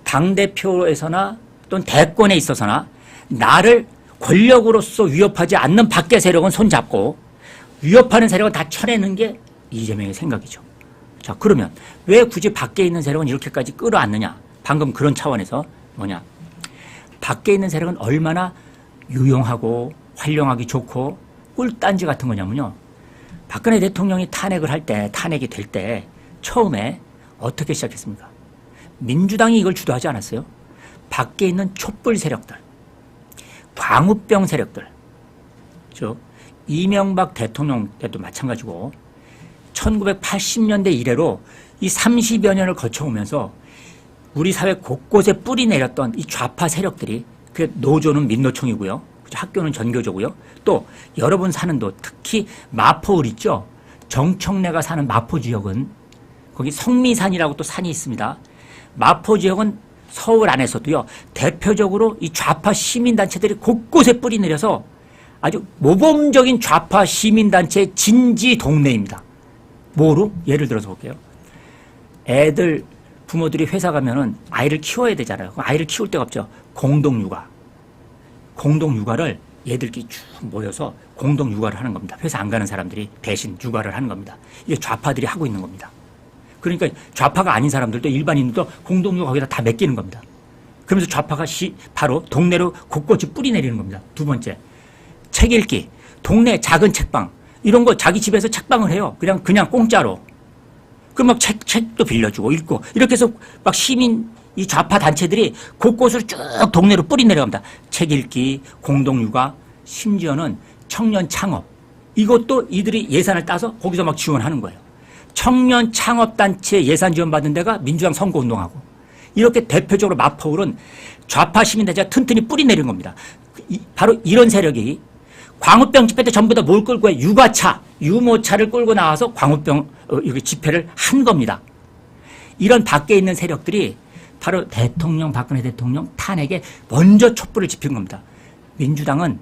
당대표에서나 또는 대권에 있어서나 나를 권력으로서 위협하지 않는 밖의 세력은 손잡고 위협하는 세력은 다 쳐내는 게 이재명의 생각이죠. 자, 그러면 왜 굳이 밖에 있는 세력은 이렇게까지 끌어안느냐? 방금 그런 차원에서 뭐냐? 밖에 있는 세력은 얼마나 유용하고 활용하기 좋고 꿀단지 같은 거냐면요. 박근혜 대통령이 탄핵을 할 때, 탄핵이 될 때 처음에 어떻게 시작했습니까? 민주당이 이걸 주도하지 않았어요. 밖에 있는 촛불 세력들, 광우병 세력들, 즉 이명박 대통령 때도 마찬가지고 1980년대 이래로 이 30여 년을 거쳐오면서 우리 사회 곳곳에 뿌리 내렸던 이 좌파 세력들이, 그 노조는 민노총이고요, 학교는 전교조고요, 또 여러분 사는 도, 특히 마포을 있죠. 정청래가 사는 마포 지역은 거기 성미산이라고 또 산이 있습니다. 마포 지역은 서울 안에서도요, 대표적으로 이 좌파 시민단체들이 곳곳에 뿌리 내려서 아주 모범적인 좌파 시민단체 진지 동네입니다. 뭐로? 예를 들어서 볼게요. 애들, 부모들이 회사 가면은 아이를 키워야 되잖아요. 아이를 키울 데가 없죠. 공동육아. 공동육아를 얘들끼리 쭉 모여서 공동육아를 하는 겁니다. 회사 안 가는 사람들이 대신 육아를 하는 겁니다. 이게 좌파들이 하고 있는 겁니다. 그러니까 좌파가 아닌 사람들도, 일반인들도 공동육아 거기다 다 맡기는 겁니다. 그러면서 좌파가 바로 동네로 곳곳이 뿌리 내리는 겁니다. 두 번째, 책 읽기. 동네 작은 책방. 이런 거 자기 집에서 책방을 해요. 그냥 공짜로. 그럼 막 책도 빌려주고 읽고. 이렇게 해서 막 시민, 이 좌파 단체들이 곳곳으로 쭉 동네로 뿌리 내려갑니다. 책 읽기, 공동육아, 심지어는 청년 창업. 이것도 이들이 예산을 따서 거기서 막 지원하는 거예요. 청년 창업단체 예산 지원받은 데가 민주당 선거운동하고. 이렇게 대표적으로 마포울은 좌파 시민단체가 튼튼히 뿌리 내린 겁니다. 바로 이런 세력이 광우병 집회 때 전부 다 뭘 끌고 해? 육아차, 유모차를 끌고 나와서 광우병 집회를 한 겁니다. 이런 밖에 있는 세력들이 바로 박근혜 대통령 탄핵에 먼저 촛불을 지핀 겁니다. 민주당은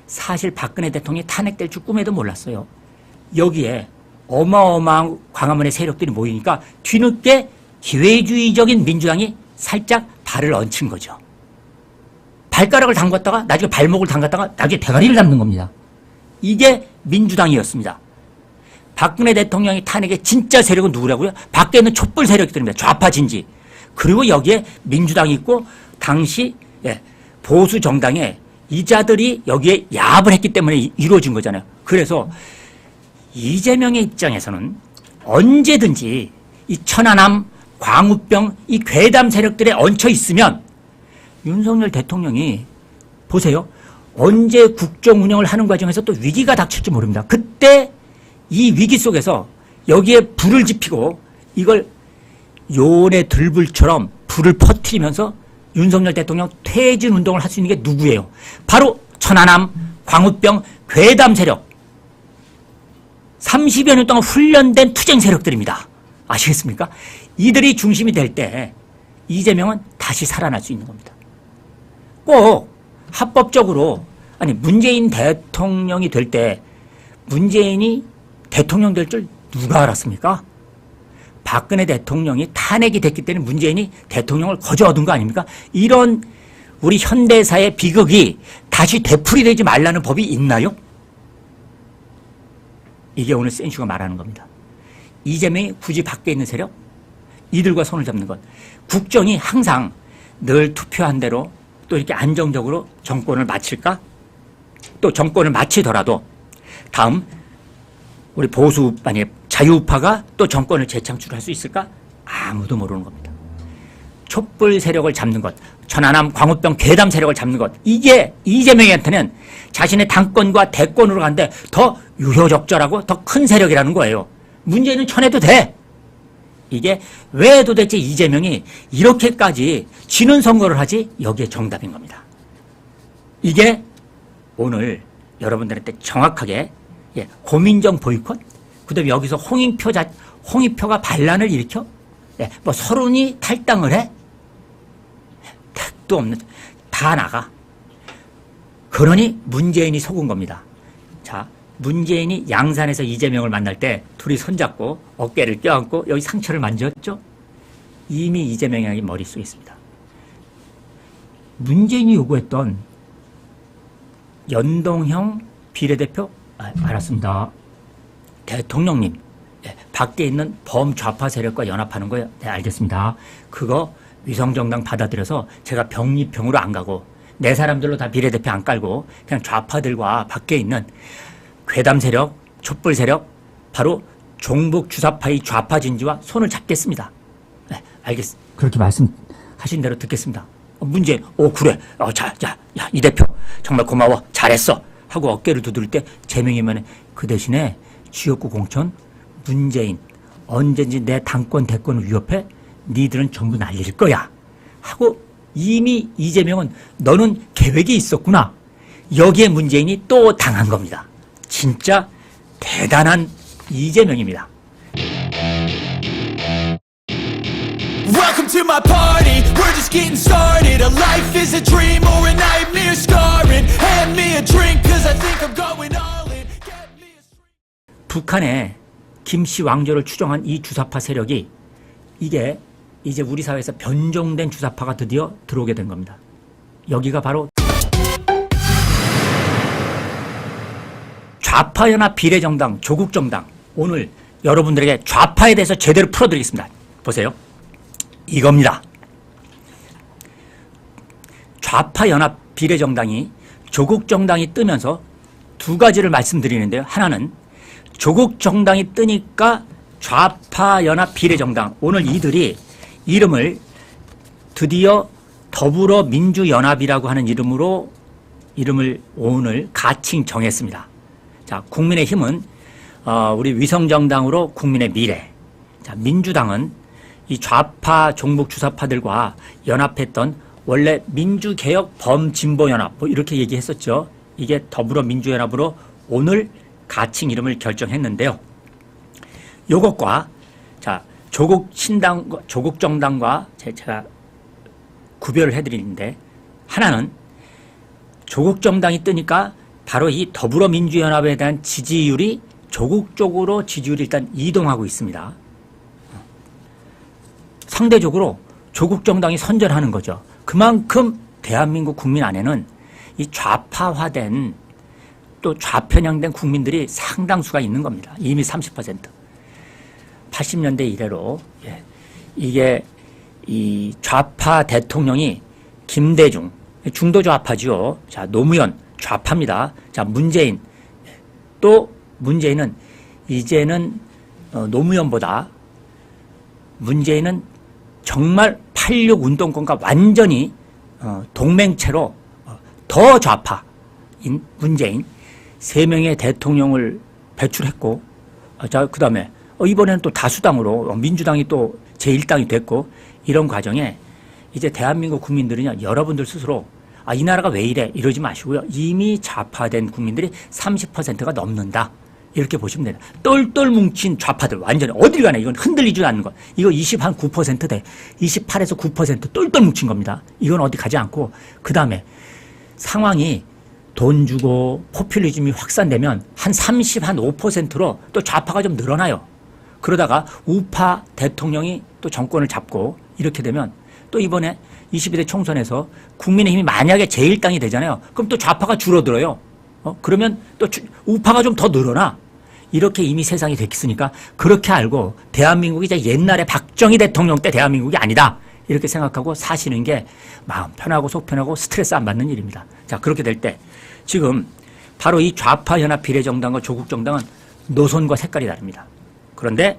사실 박근혜 대통령이 탄핵될 줄 꿈에도 몰랐어요. 여기에 어마어마한 광화문의 세력들이 모이니까 뒤늦게 기회주의적인 민주당이 살짝 발을 얹힌 거죠. 발가락을 담갔다가 나중에 발목을 담갔다가 나중에 대가리를 잡는 겁니다. 이게 민주당이었습니다. 박근혜 대통령이 탄핵의 진짜 세력은 누구라고요? 밖에 있는 촛불 세력들입니다. 좌파 진지. 그리고 여기에 민주당이 있고 당시 보수 정당에 이자들이 여기에 야합을 했기 때문에 이루어진 거잖아요. 그래서 이재명의 입장에서는 언제든지 이 천안함, 광우병, 이 괴담 세력들에 얹혀 있으면 윤석열 대통령이 보세요. 언제 국정 운영을 하는 과정에서 또 위기가 닥칠지 모릅니다. 그때 이 위기 속에서 여기에 불을 지피고 이걸 요온의 들불처럼 불을 퍼뜨리면서 윤석열 대통령 퇴진 운동을 할 수 있는 게 누구예요? 바로 천안함, 광우병, 괴담 세력. 30여 년 동안 훈련된 투쟁 세력들입니다. 아시겠습니까? 이들이 중심이 될 때 이재명은 다시 살아날 수 있는 겁니다. 꼭 합법적으로, 아니 문재인 대통령이 될 때 문재인이 대통령 될 줄 누가 알았습니까? 박근혜 대통령이 탄핵이 됐기 때문에 문재인이 대통령을 거저 얻은 거 아닙니까? 이런 우리 현대사의 비극이 다시 되풀이되지 말라는 법이 있나요? 이게 오늘 센슈가 말하는 겁니다. 이재명이 굳이 밖에 있는 세력, 이들과 손을 잡는 것. 국정이 항상 늘 투표한 대로 또 이렇게 안정적으로 정권을 마칠까? 또 정권을 마치더라도 다음 우리 보수, 아니 자유우파가 또 정권을 재창출할 수 있을까? 아무도 모르는 겁니다. 촛불 세력을 잡는 것, 천안함, 광우병, 괴담 세력을 잡는 것, 이게 이재명한테는 자신의 당권과 대권으로 가는데 더 유효적절하고 더 큰 세력이라는 거예요. 문재인은 쳐내도 돼. 이게 왜 도대체 이재명이 이렇게까지 지는 선거를 하지? 여기에 정답인 겁니다. 이게 오늘 여러분들한테 정확하게 고민정 보이콧, 그 다음에 여기서 홍익표가 반란을 일으켜? 뭐 서른이 탈당을 해? 택도 없는, 다 나가. 그러니 문재인이 속은 겁니다. 자, 문재인이 양산에서 이재명을 만날 때 둘이 손잡고 어깨를 껴안고 여기 상처를 만졌죠? 이미 이재명이 머릿속에 있습니다. 문재인이 요구했던 연동형 비례대표, 알았습니다. 대통령님, 밖에 있는 범좌파 세력과 연합하는 거예요. 네, 알겠습니다. 그거 위성정당 받아들여서 제가 병립병으로 안 가고 내 사람들로 다 비례대표 안 깔고 그냥 좌파들과 밖에 있는 괴담 세력, 촛불 세력, 바로 종북 주사파의 좌파 진지와 손을 잡겠습니다. 네, 알겠습니다. 그렇게 말씀하신 대로 듣겠습니다. 문재인, 그래. 야, 이 대표 정말 고마워. 잘했어. 하고 어깨를 두드릴 때 제명이면 그 대신에 지역구 공천 문재인 언제든지 내 당권 대권을 위협해 니들은 전부 날릴 거야 하고 이미 이재명은 너는 계획이 있었구나. 여기에 문재인이 또 당한 겁니다. 진짜 대단한 이재명입니다. Welcome to my party, we're just getting started. A life is a dream or a nightmare scarring. Hand me a drink cause I think I'm going all in. Get me a street. 북한의 김씨 왕조를 추종한 이 주사파 세력이 이게 이제 우리 사회에서 변종된 주사파가 드디어 들어오게 된 겁니다. 여기가 바로 좌파연합 비례정당 조국정당. 오늘 여러분들에게 좌파에 대해서 제대로 풀어드리겠습니다. 보세요. 이겁니다. 좌파연합 비례정당이 조국정당이 뜨면서 두 가지를 말씀드리는데요. 하나는 조국정당이 뜨니까 좌파연합 비례정당. 오늘 이들이 이름을 드디어 더불어민주연합이라고 하는 이름으로 이름을 오늘 가칭 정했습니다. 자, 국민의힘은 우리 위성정당으로 국민의 미래. 자, 민주당은 이 좌파 종북 주사파들과 연합했던 원래 민주개혁 범진보연합 뭐 이렇게 얘기했었죠. 이게 더불어민주연합으로 오늘 가칭 이름을 결정했는데요. 요것과 자 조국정당과 제가 구별을 해드리는데 하나는 조국정당이 뜨니까 바로 이 더불어민주연합에 대한 지지율이 조국 쪽으로 지지율이 일단 이동하고 있습니다. 상대적으로 조국정당이 선전하는 거죠. 그만큼 대한민국 국민 안에는 이 좌파화된 또 좌편향된 국민들이 상당수가 있는 겁니다. 이미 30%. 80년대 이래로 이게 이 좌파 대통령이 김대중 중도 좌파죠. 자, 노무현 좌파입니다. 자, 문재인 또 문재인은 이제는 노무현보다 문재인은 정말 86 운동권과 완전히 동맹체로 더 좌파인 문재인 3명의 대통령을 배출했고 자, 그 다음에 이번에는 또 다수당으로 민주당이 또 제1당이 됐고 이런 과정에 이제 대한민국 국민들은요, 여러분들 스스로 이 나라가 왜 이래 이러지 마시고요. 이미 좌파된 국민들이 30%가 넘는다. 이렇게 보시면 됩니다. 똘똘 뭉친 좌파들 완전히 어딜 가나 이건 흔들리지도 않는 것. 이거 29% 돼. 28에서 9% 똘똘 뭉친 겁니다. 이건 어디 가지 않고 그 다음에 상황이 돈 주고 포퓰리즘이 확산되면 한 30, 한 5%로 또 좌파가 좀 늘어나요. 그러다가 우파 대통령이 또 정권을 잡고 이렇게 되면 또 이번에 22대 총선에서 국민의힘이 만약에 제1당이 되잖아요. 그럼 또 좌파가 줄어들어요. 그러면 또 우파가 좀 더 늘어나. 이렇게 이미 세상이 됐으니까 그렇게 알고 대한민국이 이제 옛날에 박정희 대통령 때 대한민국이 아니다. 이렇게 생각하고 사시는 게 마음 편하고 속 편하고 스트레스 안 받는 일입니다. 자, 그렇게 될 때 지금 바로 이 좌파연합 비례정당과 조국정당은 노선과 색깔이 다릅니다. 그런데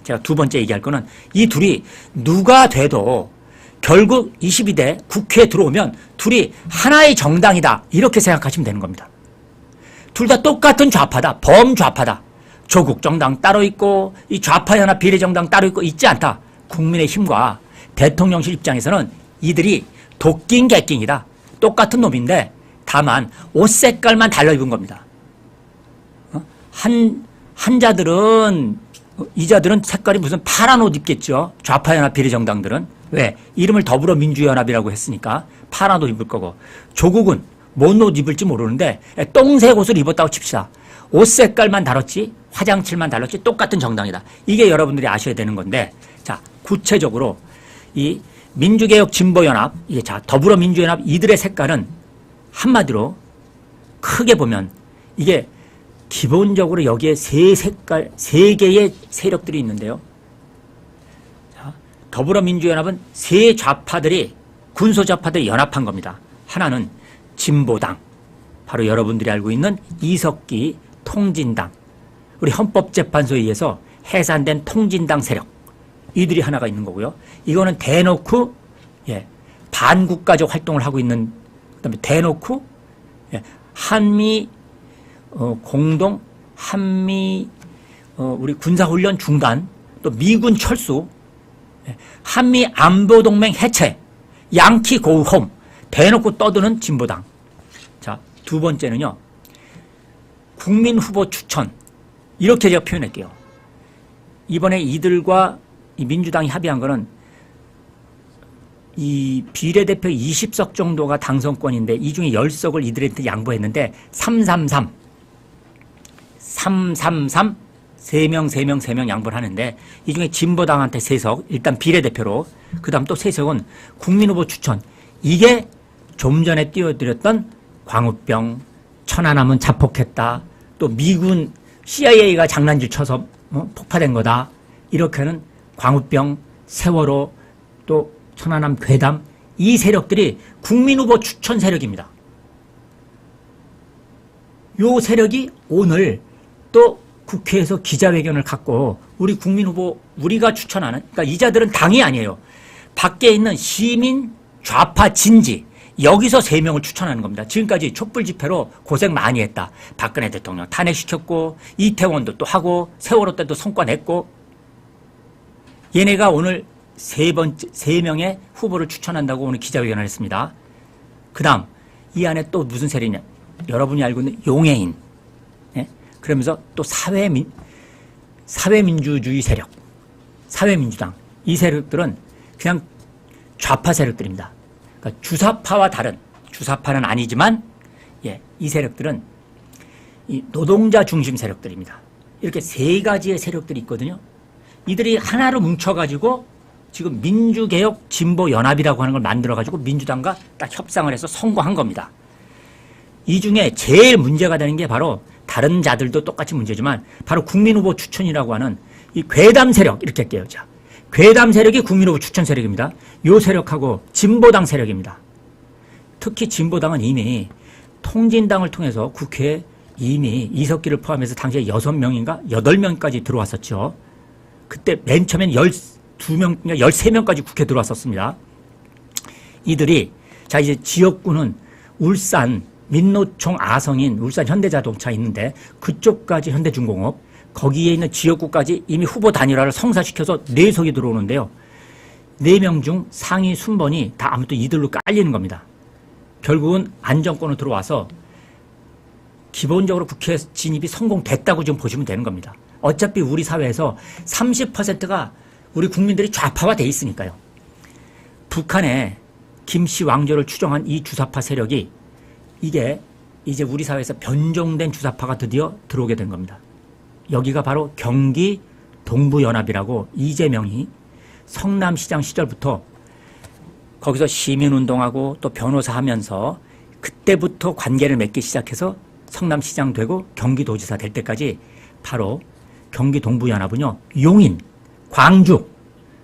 제가 두 번째 얘기할 거는 이 둘이 누가 돼도 결국 22대 국회에 들어오면 둘이 하나의 정당이다. 이렇게 생각하시면 되는 겁니다. 둘 다 똑같은 좌파다. 범좌파다. 조국정당 따로 있고 이 좌파연합 비례정당 따로 있고 있지 않다. 국민의힘과 대통령실 입장에서는 이들이 도끼인 개끼이다. 똑같은 놈인데 다만 옷 색깔만 달라 입은 겁니다. 이자들은 색깔이 무슨 파란 옷 입겠죠. 좌파연합 비례정당들은. 왜? 이름을 더불어민주연합이라고 했으니까 파란 옷 입을 거고 조국은 뭔 옷 입을지 모르는데 똥색 옷을 입었다고 칩시다. 옷 색깔만 다르지 화장칠만 달랐지 똑같은 정당이다. 이게 여러분들이 아셔야 되는 건데 자, 구체적으로 이 민주개혁 진보연합, 이게 자, 더불어민주연합 이들의 색깔은 한마디로 크게 보면 이게 기본적으로 여기에 세 개의 세력들이 있는데요. 자, 더불어민주연합은 세 좌파들이, 군소좌파들이 연합한 겁니다. 하나는 진보당, 바로 여러분들이 알고 있는 이석기 통진당, 우리 헌법재판소에 의해서 해산된 통진당 세력, 이들이 하나가 있는 거고요. 이거는 대놓고 반국가적 활동을 하고 있는, 그다음에 대놓고 한미 공동 한미 우리 군사훈련 중단, 또 미군 철수, 한미 안보동맹 해체, 양키 고홈, 대놓고 떠드는 진보당. 자, 두 번째는요, 국민 후보 추천. 이렇게 제가 표현할게요. 이번에 이들과 이 민주당이 합의한 거는 이 비례대표 20석 정도가 당선권인데 이 중에 10석을 이들한테 양보했는데 333 3명 양보를 하는데 이 중에 진보당한테 3석, 일단 비례대표로, 그 다음 또 3석은 국민후보 추천. 이게 좀 전에 띄워드렸던 광우병, 천안함은 자폭했다, 또 미군 CIA가 장난질 쳐서 폭파된 거다, 이렇게 하는 광우병, 세월호, 또 천안함 괴담, 이 세력들이 국민후보 추천 세력입니다. 요 세력이 오늘 또 국회에서 기자회견을 갖고 우리 국민후보, 우리가 추천하는, 그러니까 이 자들은 당이 아니에요. 밖에 있는 시민, 좌파, 진지, 여기서 3명을 추천하는 겁니다. 지금까지 촛불 집회로 고생 많이 했다. 박근혜 대통령 탄핵시켰고, 이태원도 또 하고, 세월호 때도 성과 냈고, 얘네가 오늘 3명의 후보를 추천한다고 오늘 기자회견을 했습니다. 그 다음, 이 안에 또 무슨 세력이냐. 여러분이 알고 있는 용해인. 예? 그러면서 또 사회민주주의 세력, 사회민주당. 이 세력들은 그냥 좌파 세력들입니다. 그러니까 주사파와 다른, 주사파는 아니지만, 이 세력들은 이 노동자 중심 세력들입니다. 이렇게 3가지의 세력들이 있거든요. 이들이 하나로 뭉쳐가지고 지금 민주개혁 진보연합이라고 하는 걸 만들어가지고 민주당과 딱 협상을 해서 선거한 겁니다. 이 중에 제일 문제가 되는 게 바로, 다른 자들도 똑같이 문제지만 바로 국민후보 추천이라고 하는 이 괴담 세력, 이렇게 할게요. 자, 괴담 세력이 국민후보 추천 세력입니다. 요 세력하고 진보당 세력입니다. 특히 진보당은 이미 통진당을 통해서 국회에 이미 이석기를 포함해서 당시에 6명인가 8명까지 들어왔었죠. 그때 맨 처음엔 12명, 13명까지 국회 들어왔었습니다. 이들이, 자, 이제 지역구는 울산, 민노총 아성인 울산 현대자동차 있는데 그쪽까지 현대중공업, 거기에 있는 지역구까지 이미 후보 단일화를 성사시켜서 4석이 들어오는데요. 4명 중 상위 순번이 다 아무튼 이들로 깔리는 겁니다. 결국은 안정권으로 들어와서 기본적으로 국회 진입이 성공됐다고 좀 보시면 되는 겁니다. 어차피 우리 사회에서 30%가 우리 국민들이 좌파화 돼 있으니까요. 북한의 김씨 왕조를 추종한 이 주사파 세력이, 이게 이제 우리 사회에서 변종된 주사파가 드디어 들어오게 된 겁니다. 여기가 바로 경기 동부연합이라고, 이재명이 성남시장 시절부터 거기서 시민운동하고 또 변호사 하면서 그때부터 관계를 맺기 시작해서 성남시장 되고 경기도지사 될 때까지 바로 경기 동부연합은요, 용인, 광주,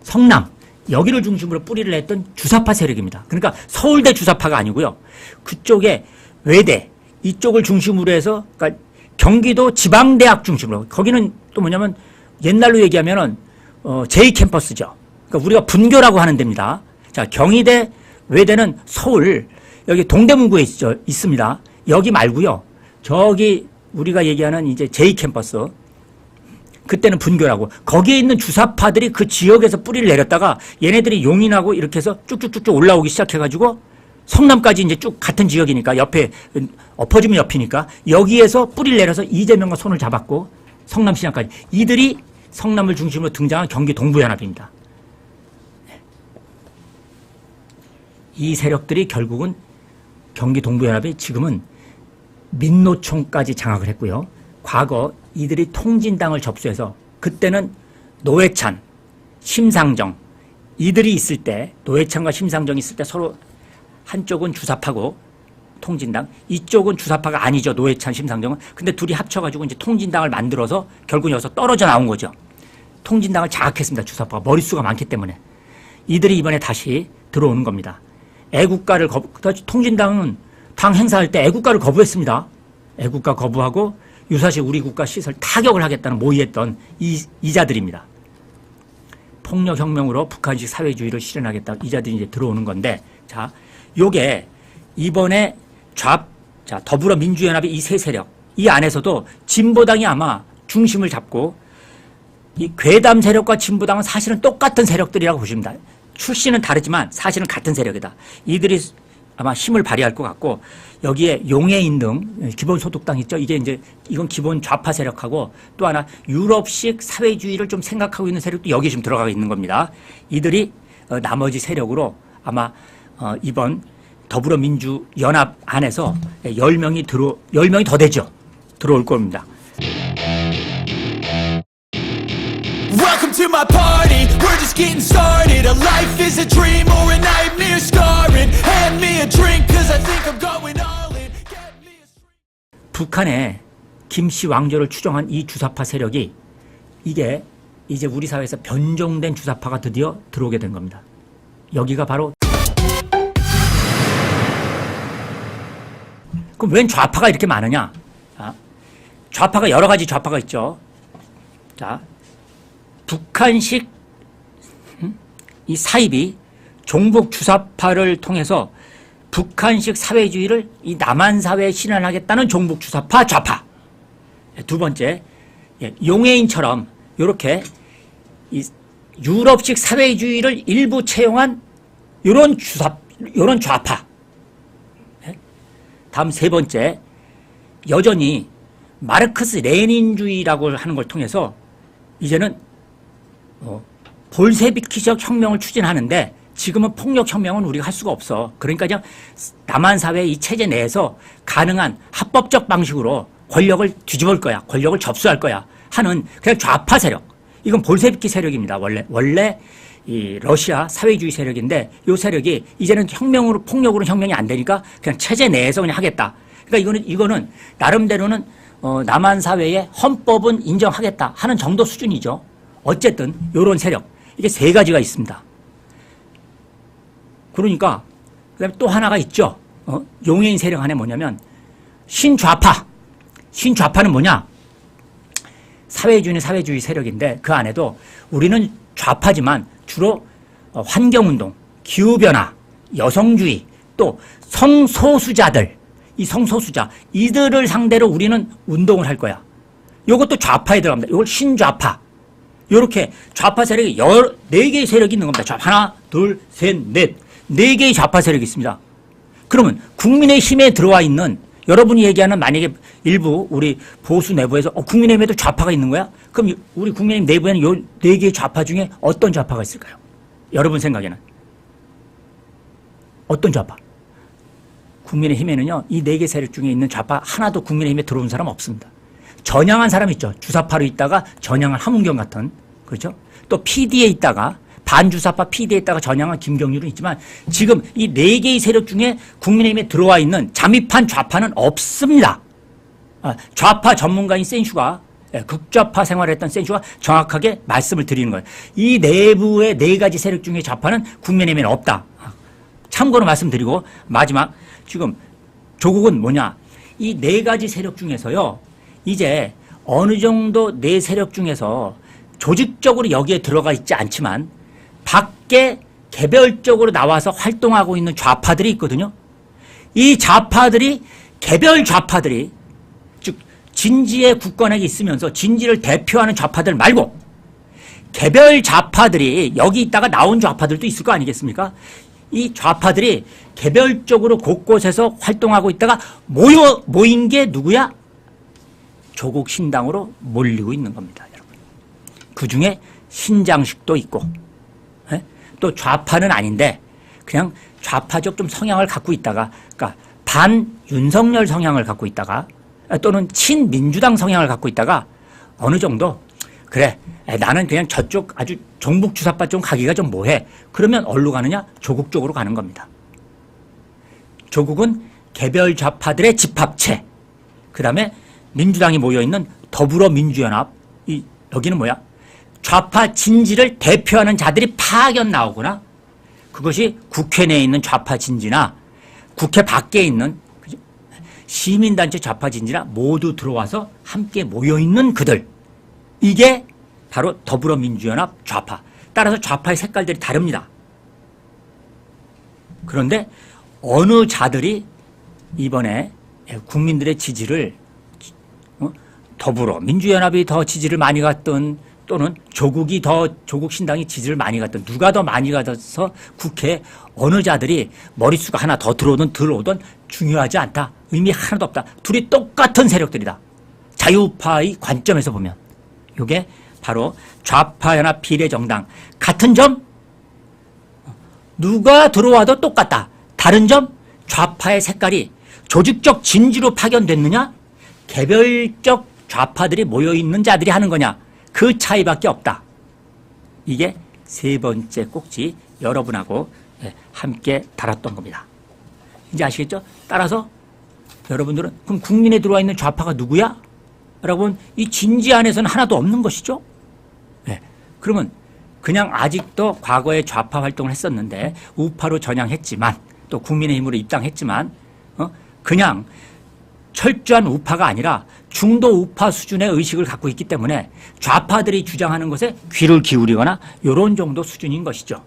성남, 여기를 중심으로 뿌리를 냈던 주사파 세력입니다. 그러니까 서울대 주사파가 아니고요. 그쪽에 외대, 이쪽을 중심으로 해서, 그러니까 경기도 지방대학 중심으로, 거기는 또 뭐냐면 옛날로 얘기하면은 제2캠퍼스죠. 그러니까 우리가 분교라고 하는 데입니다. 자, 경희대, 외대는 서울, 여기 동대문구에 있습니다. 여기 말고요. 저기 우리가 얘기하는 이제 제2캠퍼스, 그때는 분교라고, 거기에 있는 주사파들이 그 지역에서 뿌리를 내렸다가 얘네들이 용인하고 이렇게 해서 쭉쭉쭉쭉 올라오기 시작해가지고 성남까지 이제 쭉 같은 지역이니까, 옆에 엎어지면 옆이니까 여기에서 뿌리를 내려서 이재명과 손을 잡았고 성남시장까지, 이들이 성남을 중심으로 등장한 경기 동부연합입니다. 이 세력들이 결국은 경기 동부연합이 지금은 민노총까지 장악을 했고요. 과거 이들이 통진당을 접수해서, 그때는 노회찬, 심상정, 이들이 있을 때, 노회찬과 심상정이 있을 때 서로 한쪽은 주사파고 통진당. 이쪽은 주사파가 아니죠. 노회찬, 심상정은. 근데 둘이 합쳐가지고 이제 통진당을 만들어서 결국 여기서 떨어져 나온 거죠. 통진당을 장악했습니다. 주사파가 머릿수가 많기 때문에. 이들이 이번에 다시 들어오는 겁니다. 애국가를 통진당은 당 행사할 때 애국가를 거부했습니다. 애국가 거부하고 유사시 우리 국가 시설 타격을 하겠다는 모의했던 이자들입니다. 폭력혁명으로 북한식 사회주의를 실현하겠다. 이자들이 이제 들어오는 건데, 자, 요게 이번에 더불어민주연합의 이 세 세력, 이 안에서도 진보당이 아마 중심을 잡고, 이 괴담 세력과 진보당은 사실은 똑같은 세력들이라고 보십니다. 출신은 다르지만 사실은 같은 세력이다. 이들이 아마 힘을 발휘할 것 같고, 여기에 용해인 등 기본소득당 있죠. 이게 이제 이건 기본 좌파 세력하고, 또 하나 유럽식 사회주의를 좀 생각하고 있는 세력도 여기 지금 들어가 있는 겁니다. 이들이 나머지 세력으로 아마 이번 더불어민주연합 안에서 10명이 더 되죠. 들어올 겁니다. Welcome to my party, we're just getting started. A life is a dream or a nightmare scarring. Hand me a drink cause I think I'm going all in. Get me a 북한의 김씨 왕조를 추종한 이 주사파 세력이 이게 이제 우리 사회에서 변종된 주사파가 드디어 들어오게 된 겁니다. 여기가 바로 그럼 웬 좌파가 이렇게 많으냐? 좌파가 여러 가지 좌파가 있죠. 자, 북한식 이 사입이 종북 주사파를 통해서 북한식 사회주의를 이 남한 사회에 실현하겠다는 종북 주사파 좌파. 두 번째, 용해인처럼 이렇게 이 유럽식 사회주의를 일부 채용한 이런 좌파. 다음 세 번째, 여전히 마르크스 레닌주의라고 하는 걸 통해서 이제는 볼셰비키적 혁명을 추진하는데 지금은 폭력혁명은 우리가 할 수가 없어. 그러니까 그냥 남한 사회 이 체제 내에서 가능한 합법적 방식으로 권력을 뒤집을 거야. 권력을 접수할 거야. 하는 그냥 좌파 세력. 이건 볼셰비키 세력입니다. 원래 이 러시아 사회주의 세력인데 이 세력이 이제는 폭력으로 혁명이 안 되니까 그냥 체제 내에서 그냥 하겠다. 그러니까 이거는 나름대로는 남한 사회의 헌법은 인정하겠다 하는 정도 수준이죠. 어쨌든 이런 세력. 이게 세 가지가 있습니다. 그러니까 그다음에 또 하나가 있죠. 용해인 세력 안에 뭐냐면 신좌파. 신좌파는 뭐냐? 사회주의는 사회주의 세력인데 그 안에도 우리는 좌파지만 주로 환경운동, 기후변화, 여성주의, 또 성소수자들, 이 성소수자, 이들을 상대로 우리는 운동을 할 거야. 이것도 좌파에 들어갑니다. 이걸 신좌파. 이렇게 좌파 세력이 4개의 세력이 있는 겁니다. 하나, 둘, 셋, 넷. 4개의 좌파 세력이 있습니다. 그러면 국민의힘에 들어와 있는 여러분이 얘기하는 만약에 일부 우리 보수 내부에서 국민의힘에도 좌파가 있는 거야? 그럼 우리 국민의힘 내부에는 이 4개의 좌파 중에 어떤 좌파가 있을까요? 여러분 생각에는. 어떤 좌파? 국민의힘에는요, 이 4개 세력 중에 있는 좌파 하나도 국민의힘에 들어온 사람 없습니다. 전향한 사람 있죠. 주사파로 있다가 전향한 함은경 같은, 그렇죠? 또 PD에 있다가 반주사파 PD에 있다가 전향한 김경률은 있지만 지금 이 4개의 세력 중에 국민의힘에 들어와 있는 잠입한 좌파는 없습니다. 좌파 전문가인 센슈가, 극좌파 생활을 했던 센슈가 정확하게 말씀을 드리는 거예요. 이 내부의 4가지 세력 중에 좌파는 국민의힘에는 없다. 참고로 말씀드리고 마지막, 지금 조국은 뭐냐? 이 4가지 세력 중에서요, 이제 어느 정도 4 세력 중에서 조직적으로 여기에 들어가 있지 않지만 밖에 개별적으로 나와서 활동하고 있는 좌파들이 있거든요. 이 좌파들이, 개별 좌파들이, 즉 진지의 국권에 있으면서 진지를 대표하는 좌파들 말고 개별 좌파들이 여기 있다가 나온 좌파들도 있을 거 아니겠습니까? 이 좌파들이 개별적으로 곳곳에서 활동하고 있다가 모인 게 누구야? 조국 신당으로 몰리고 있는 겁니다, 여러분. 그 중에 신장식도 있고, 또 좌파는 아닌데 그냥 좌파적 좀 성향을 갖고 있다가, 그러니까 반 윤석열 성향을 갖고 있다가, 또는 친민주당 성향을 갖고 있다가 어느 정도 그래, 나는 그냥 저쪽 아주 종북 주사파 좀 가기가 좀 뭐해. 그러면 어디로 가느냐? 조국 쪽으로 가는 겁니다. 조국은 개별 좌파들의 집합체, 그 다음에 민주당이 모여있는 더불어민주연합, 여기는 뭐야? 좌파 진지를 대표하는 자들이 파견 나오거나 그것이 국회 내에 있는 좌파 진지나 국회 밖에 있는 시민단체 좌파 진지나 모두 들어와서 함께 모여있는 그들, 이게 바로 더불어민주연합 좌파. 따라서 좌파의 색깔들이 다릅니다. 그런데 어느 자들이 이번에 국민들의 지지를 더불어민주연합이 더 지지를 많이 갔든 또는 조국 신당이 지지를 많이 갔든 누가 더 많이 가서 국회에 어느 자들이 머릿수가 하나 더 들어오든 들어오든 중요하지 않다. 의미 하나도 없다. 둘이 똑같은 세력들이다. 자유파의 관점에서 보면 이게 바로 좌파연합 비례정당. 같은 점 누가 들어와도 똑같다. 다른 점 좌파의 색깔이 조직적 진지로 파견됐느냐 개별적 좌파들이 모여있는 자들이 하는 거냐 그 차이밖에 없다. 이게 세 번째 꼭지 여러분하고 함께 달았던 겁니다. 이제 아시겠죠? 따라서 여러분들은 그럼 국민에 들어와 있는 좌파가 누구야? 라고 하면 이 진지 안에서는 하나도 없는 것이죠. 네. 그러면 그냥 아직도 과거에 좌파 활동을 했었는데 우파로 전향했지만 또 국민의힘으로 입당했지만 그냥 철저한 우파가 아니라 중도 우파 수준의 의식을 갖고 있기 때문에 좌파들이 주장하는 것에 귀를 기울이거나 이런 정도 수준인 것이죠.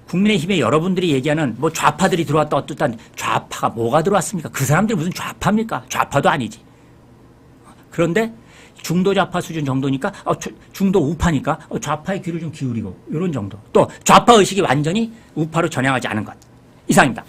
국민의힘에 여러분들이 얘기하는 뭐 좌파들이 들어왔다 어떻다 좌파가 뭐가 들어왔습니까? 그 사람들이 무슨 좌파입니까? 좌파도 아니지. 그런데 중도 좌파 수준 정도니까 중도 우파니까 좌파의 귀를 좀 기울이고 이런 정도. 또 좌파 의식이 완전히 우파로 전향하지 않은 것. 이상입니다.